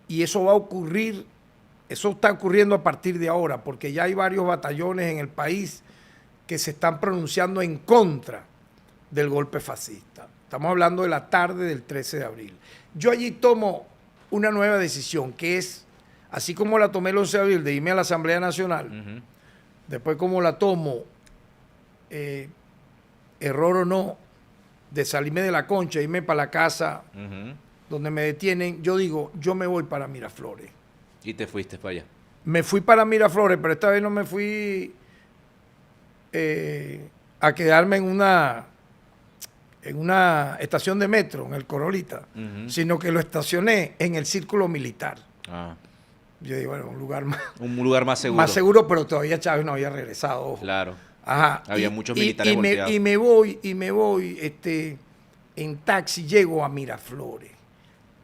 Y eso va a ocurrir, eso está ocurriendo a partir de ahora, porque ya hay varios batallones en el país que se están pronunciando en contra del golpe fascista. Estamos hablando de la tarde del 13 de abril. Yo allí tomo una nueva decisión, que es, así como la tomé el 11 de abril, de irme a la Asamblea Nacional, después como la tomo, error o no, de salirme de la Concha, irme para la casa donde me detienen, yo digo, yo me voy para Miraflores. Y te fuiste para allá. Me fui para Miraflores, pero esta vez no me fui a quedarme en una estación de metro, en el Corolita, sino que lo estacioné en el Círculo Militar. Yo digo, bueno, un lugar más seguro. Más seguro, pero todavía Chávez no había regresado. Ojo. Claro. Ajá. Había muchos militares volteados. Y me voy en taxi, llego a Miraflores.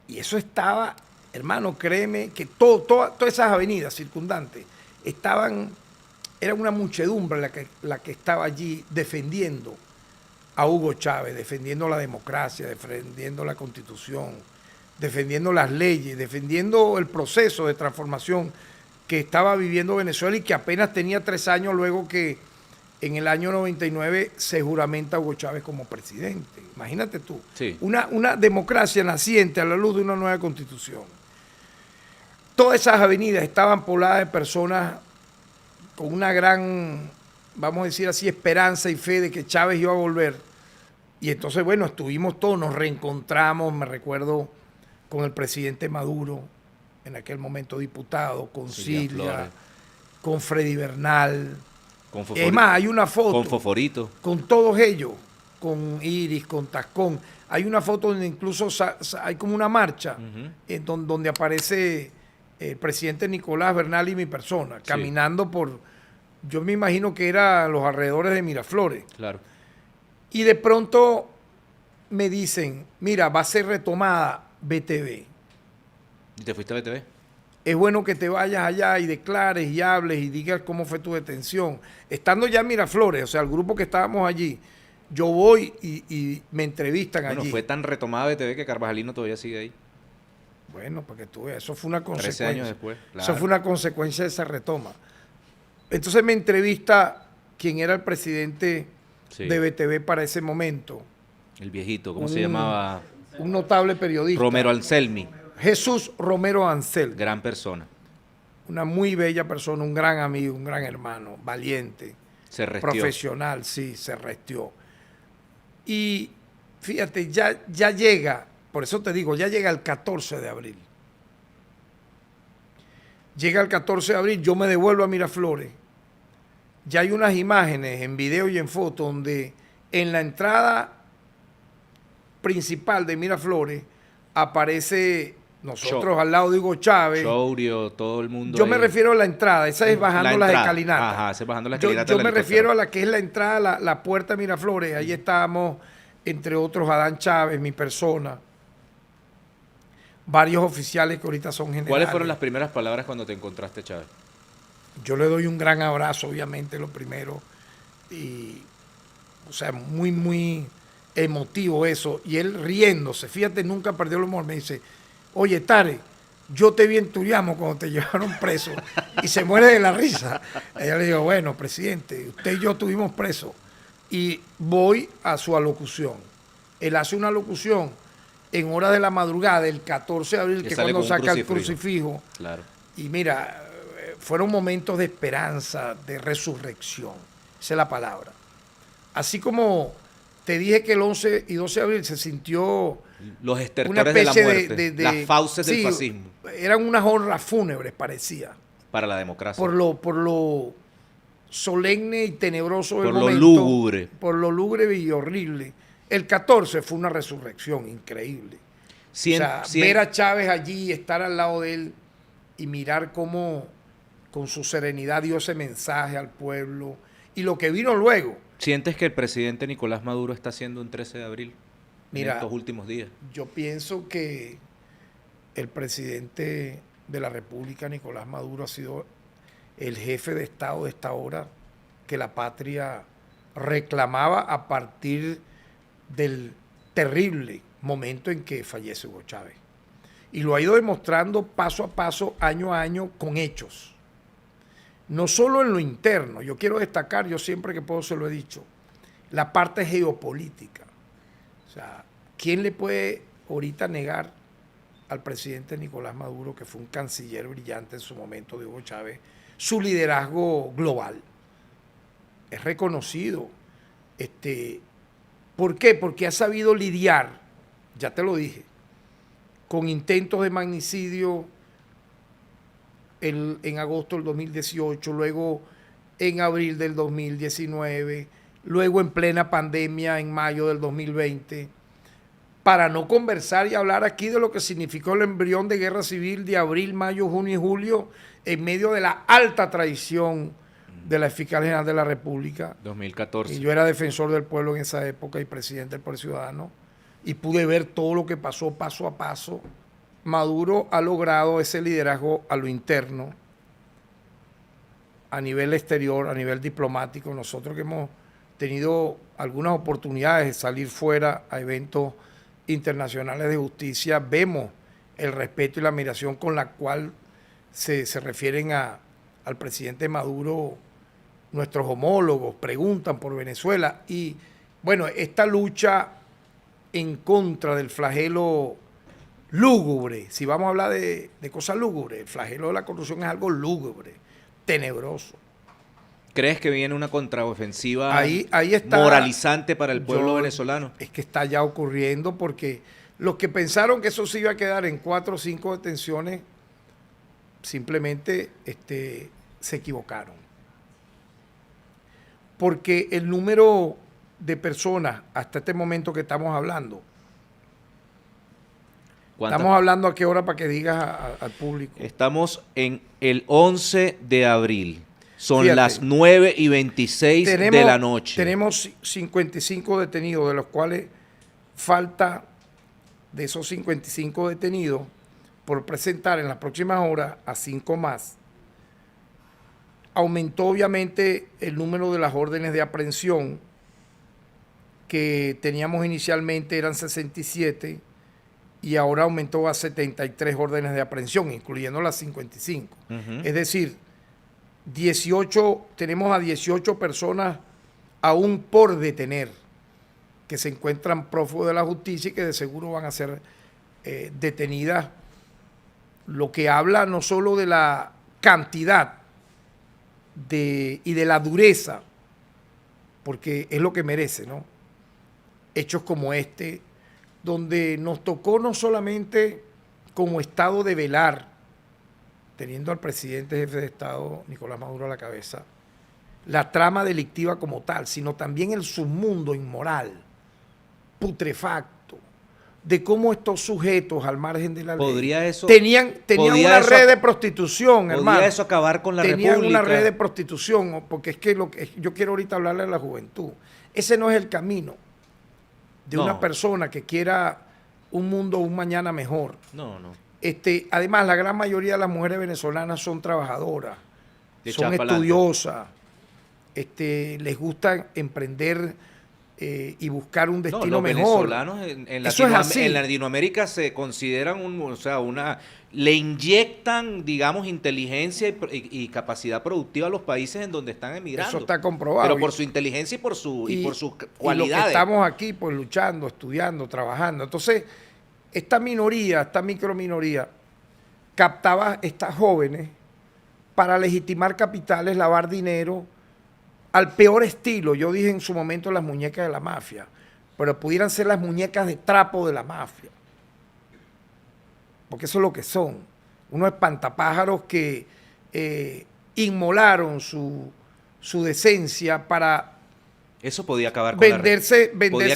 Y eso estaba, hermano, créeme, que todas esas avenidas circundantes era una muchedumbre la que estaba allí defendiendo a Hugo Chávez, defendiendo la democracia, defendiendo la Constitución, defendiendo las leyes, defendiendo el proceso de transformación que estaba viviendo Venezuela y que apenas tenía 3 años luego que en el año 99 se juramenta a Hugo Chávez como presidente. Imagínate tú. Sí. Una democracia naciente a la luz de una nueva constitución. Todas esas avenidas estaban pobladas de personas con una gran, vamos a decir así, esperanza y fe de que Chávez iba a volver. Y entonces, bueno, estuvimos todos, nos reencontramos, me recuerdo, con el presidente Maduro, en aquel momento diputado, con Silvia, con Freddy Bernal, Con Es más, hay una foto con Foforito. con todos ellos, con Iris, con Tascón. Hay una foto donde incluso hay como una marcha donde aparece el presidente Nicolás Bernal y mi persona, caminando por, yo me imagino que era los alrededores de Miraflores. Claro. Y de pronto me dicen, mira, va a ser retomada BTV. ¿Y te fuiste a BTV? Es bueno que te vayas allá y declares y hables y digas cómo fue tu detención. Estando ya en Miraflores, o sea, el grupo que estábamos allí, yo voy y me entrevistan allí. Bueno, fue tan retomada BTV que Carvajalino todavía sigue ahí. Bueno, para que tú veas, eso fue una 13 consecuencia. años después. Claro. Eso fue una consecuencia de esa retoma. Entonces me entrevista quien era el presidente de BTV para ese momento. El viejito, ¿cómo se llamaba? Un notable periodista. Romero Anselmi. Jesús Romero Ansel. Gran persona. Una muy bella persona, un gran amigo, un gran hermano, valiente. Se restió. Profesional, sí, se restió. Y fíjate, ya llega, por eso te digo, ya llega el 14 de abril. Llega el 14 de abril, yo me devuelvo a Miraflores. Ya hay unas imágenes en video y en foto donde en la entrada principal de Miraflores aparece nosotros al lado de Hugo Chávez. Chourio, todo el mundo. Yo me refiero a la entrada, esa es bajando las escalinatas. Ajá, esa es bajando las escalinatas. Yo me refiero a la que es la entrada, la puerta de Miraflores. Ahí estábamos, entre otros, Adán Chávez, mi persona, varios oficiales que ahorita son generales. ¿Cuáles fueron las primeras palabras cuando te encontraste, Chávez? Yo le doy un gran abrazo, obviamente, lo primero. Y, o sea, muy, muy emotivo eso. Y él riéndose, fíjate, nunca perdió el humor. Me dice, oye, Tare, yo te vi en Turiamo cuando te llevaron preso. Y se muere de la risa. Y yo le digo, bueno, presidente, usted y yo estuvimos presos. Y voy a su alocución. Él hace una alocución en horas de la madrugada, el 14 de abril, que es cuando saca el crucifijo. Claro. Y mira, fueron momentos de esperanza, de resurrección. Esa es la palabra. Así como te dije que el 11 y 12 de abril se sintió los una estertores de la especie muerte, las fauces del fascismo. Eran unas honras fúnebres, parecía. Para la democracia. Por lo solemne y tenebroso del momento. Por lo lúgubre. Por lo lúgubre y horrible. El 14 fue una resurrección increíble. Ver a Chávez allí, estar al lado de él y mirar cómo con su serenidad dio ese mensaje al pueblo y lo que vino luego. ¿Sientes que el presidente Nicolás Maduro está haciendo un 13 de abril en estos últimos días? Yo pienso que el presidente de la República, Nicolás Maduro, ha sido el jefe de Estado de esta hora que la patria reclamaba a partir del terrible momento en que fallece Hugo Chávez. Y lo ha ido demostrando paso a paso, año a año, con hechos. No solo en lo interno, yo quiero destacar, yo siempre que puedo se lo he dicho, la parte geopolítica. O sea, ¿quién le puede ahorita negar al presidente Nicolás Maduro, que fue un canciller brillante en su momento de Hugo Chávez, su liderazgo global? Es reconocido. ¿Por qué? Porque ha sabido lidiar, ya te lo dije, con intentos de magnicidio en agosto del 2018, luego en abril del 2019, luego en plena pandemia en mayo del 2020, para no conversar y hablar aquí de lo que significó el embrión de guerra civil de abril, mayo, junio y julio, en medio de la alta traición de la fiscal general de la República. 2014. Y yo era defensor del pueblo en esa época y presidente del Pueblo Ciudadano, y pude ver todo lo que pasó paso a paso. Maduro ha logrado ese liderazgo a lo interno, a nivel exterior, a nivel diplomático. Nosotros que hemos tenido algunas oportunidades de salir fuera a eventos internacionales de justicia, vemos el respeto y la admiración con la cual se refieren al presidente Maduro nuestros homólogos, preguntan por Venezuela. Y bueno, esta lucha en contra del flagelo lúgubre, si vamos a hablar de cosas lúgubres, el flagelo de la corrupción es algo lúgubre, tenebroso. ¿Crees que viene una contraofensiva ahí está, moralizante para el pueblo venezolano? Es que está ya ocurriendo, porque los que pensaron que eso se iba a quedar en 4 o 5 detenciones, simplemente se equivocaron. porque el número de personas hasta este momento que estamos hablando, estamos hablando a qué hora para que digas al público. Estamos en el 11 de abril. Son Fíjate, las 9:26 de la noche. Tenemos 55 detenidos, de los cuales falta de esos 55 detenidos por presentar en las próximas horas a 5 más. Aumentó obviamente el número de las órdenes de aprehensión que teníamos inicialmente, eran 67 y ahora aumentó a 73 órdenes de aprehensión, incluyendo las 55. Es decir, 18, tenemos a 18 personas aún por detener, que se encuentran prófugos de la justicia y que de seguro van a ser detenidas, lo que habla no solo de la cantidad y de la dureza, porque es lo que merece, ¿no? Hechos como este, donde nos tocó no solamente como Estado de velar, teniendo al presidente jefe de Estado, Nicolás Maduro, a la cabeza, la trama delictiva como tal, sino también el submundo inmoral, putrefacto, de cómo estos sujetos al margen de la ley tenían una red de prostitución, hermano. ¿Podría eso acabar con la República? Tenían una red de prostitución, porque es que yo quiero ahorita hablarle a la juventud. Ese no es el camino de una persona que quiera un mundo, un mañana mejor. No. Además, la gran mayoría de las mujeres venezolanas son trabajadoras, son estudiosas, les gusta emprender y buscar un destino mejor. Los venezolanos en Latinoamérica se consideran le inyectan, digamos, inteligencia y capacidad productiva a los países en donde están emigrando. Eso está comprobado. Pero por su inteligencia y por sus cualidades. Y los que estamos aquí, pues, luchando, estudiando, trabajando. Entonces, esta microminoría, captaba a estas jóvenes para legitimar capitales, lavar dinero, al peor estilo. Yo dije en su momento las muñecas de la mafia, pero pudieran ser las muñecas de trapo de la mafia. Porque eso es lo que son. Unos espantapájaros que inmolaron su decencia para eso podía acabar con venderse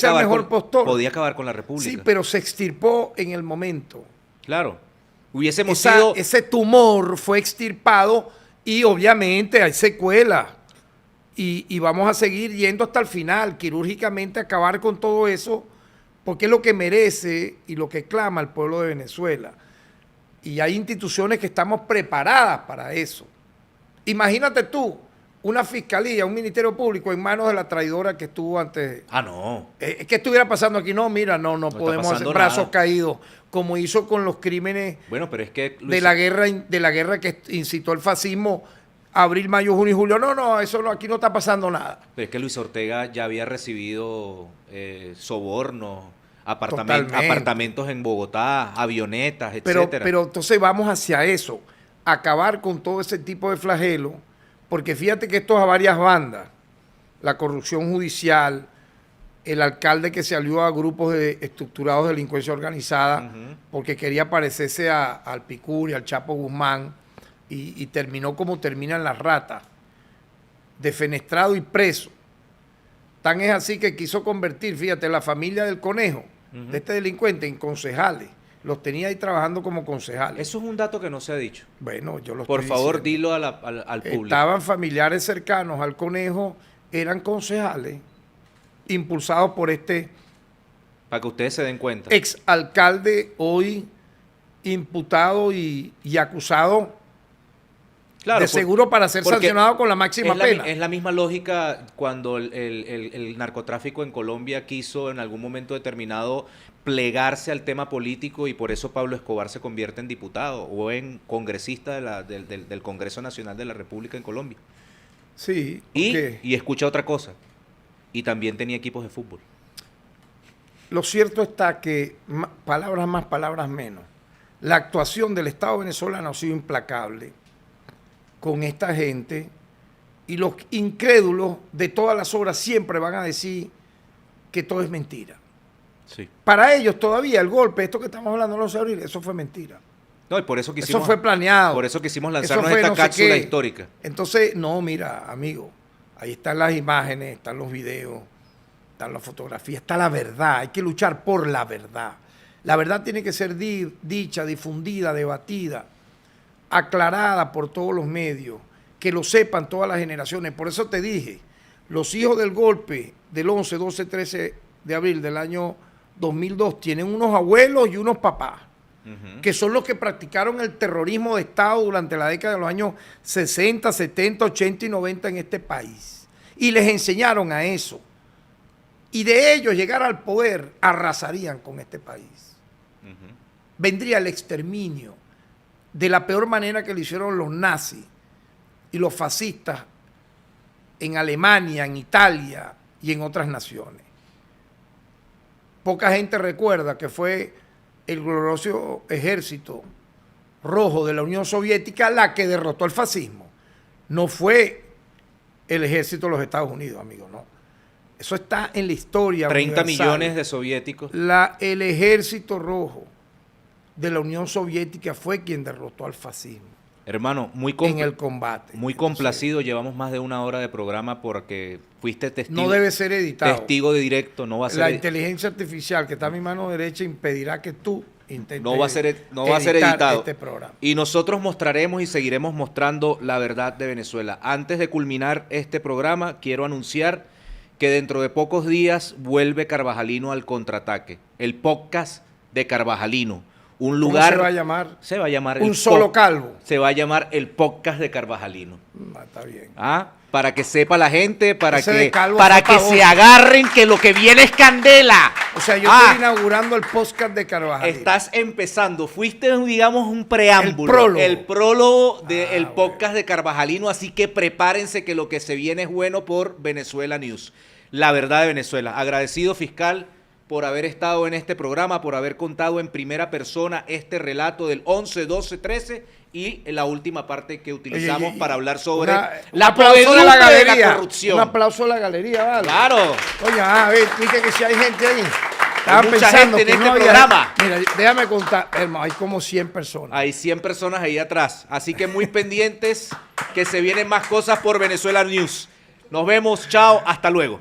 al mejor postor. Podía acabar con la República. Sí, pero se extirpó en el momento. Claro. Hubiésemos sido... Ese tumor fue extirpado y obviamente hay secuelas. Y vamos a seguir yendo hasta el final, quirúrgicamente acabar con todo eso, porque es lo que merece y lo que clama el pueblo de Venezuela. Y hay instituciones que estamos preparadas para eso. Imagínate tú, una fiscalía, un ministerio público en manos de la traidora que estuvo antes. No. ¿Qué estuviera pasando aquí? No, mira, no podemos hacer brazos caídos, como hizo con los crímenes pero es que de la guerra que incitó el fascismo, abril, mayo, junio y julio. No, eso no, aquí no está pasando nada. Pero es que Luis Ortega ya había recibido sobornos, apartamentos en Bogotá, avionetas, etcétera. Pero entonces vamos hacia eso, acabar con todo ese tipo de flagelo, porque fíjate que esto es a varias bandas, la corrupción judicial, el alcalde que se alió a grupos estructurados de delincuencia organizada, porque quería parecerse al Picuri, al Chapo Guzmán, y terminó como terminan las ratas, defenestrado y preso. Tan es así que quiso convertir, fíjate, la familia del conejo, de este delincuente, en concejales. Los tenía ahí trabajando como concejales. Eso es un dato que no se ha dicho. Bueno, yo lo Por estoy favor, diciendo. dilo al público. Estaban familiares cercanos al conejo, eran concejales, impulsados por este para que ustedes se den cuenta. Exalcalde hoy imputado y acusado, claro, de seguro para ser sancionado con la máxima pena. Es la misma lógica cuando el narcotráfico en Colombia quiso en algún momento determinado plegarse al tema político y por eso Pablo Escobar se convierte en diputado o en congresista del Congreso Nacional de la República en Colombia. Sí. Y escucha otra cosa, y también tenía equipos de fútbol. Lo cierto está que, palabras más, palabras menos, la actuación del Estado venezolano ha sido implacable con esta gente, y los incrédulos de todas las obras siempre van a decir que todo es mentira. Sí. Para ellos todavía el golpe, esto que estamos hablando, no sé abrir, eso fue mentira. No, y por eso quisimos, eso fue planeado. Por eso quisimos lanzarnos esta cápsula histórica. Entonces, no, mira, amigo, Ahí están las imágenes, están los videos, están las fotografías, está la verdad. Hay que luchar por la verdad. La verdad tiene que ser dicha, difundida, debatida, aclarada por todos los medios, que lo sepan todas las generaciones. Por eso te dije, los hijos del golpe del 11, 12, 13 de abril del año 2002 tienen unos abuelos y unos papás, que son los que practicaron el terrorismo de Estado durante la década de los años 60, 70, 80 y 90 en este país. Y les enseñaron a eso. Y de ellos llegar al poder, arrasarían con este país. Vendría el exterminio de la peor manera que lo hicieron los nazis y los fascistas en Alemania, en Italia y en otras naciones. Poca gente recuerda que fue el glorioso ejército rojo de la Unión Soviética la que derrotó al fascismo. No fue el ejército de los Estados Unidos, amigos, no. Eso está en la historia 30 universal. millones de soviéticos. El ejército rojo de la Unión Soviética fue quien derrotó al fascismo. Hermano, en el combate. Muy complacido, llevamos más de 1 hora de programa porque fuiste testigo. No debe ser editado. Testigo de directo, no va a ser. La inteligencia artificial que está a mi mano derecha impedirá que tú intentes no va a ser editado. Este programa. Y nosotros mostraremos y seguiremos mostrando la verdad de Venezuela. Antes de culminar este programa, quiero anunciar que dentro de pocos días vuelve Carvajalino al contraataque. El podcast de Carvajalino. Un lugar. ¿Cómo se va a llamar? Se va a llamar Un solo calvo. Se va a llamar el podcast de Carvajalino. Está bien. Para que sepa la gente, para Ese que se agarren que lo que viene es candela. O sea, yo estoy inaugurando el podcast de Carvajalino. Estás empezando. Fuiste, digamos, un preámbulo. El prólogo del podcast de Carvajalino. Así que prepárense que lo que se viene es bueno por Venezuela News. La verdad de Venezuela. Agradecido, fiscal, por haber estado en este programa, por haber contado en primera persona este relato del 11, 12, 13 y la última parte que utilizamos para hablar sobre la podredumbre de la corrupción. Un aplauso a la galería, ¿vale? Claro. Oye, a ver, fíjate que si hay gente ahí. Hay mucha gente en este programa. Mira, déjame contar, hermano, hay como 100 personas. Hay 100 personas ahí atrás. Así que muy pendientes que se vienen más cosas por Venezuela News. Nos vemos, chao, hasta luego.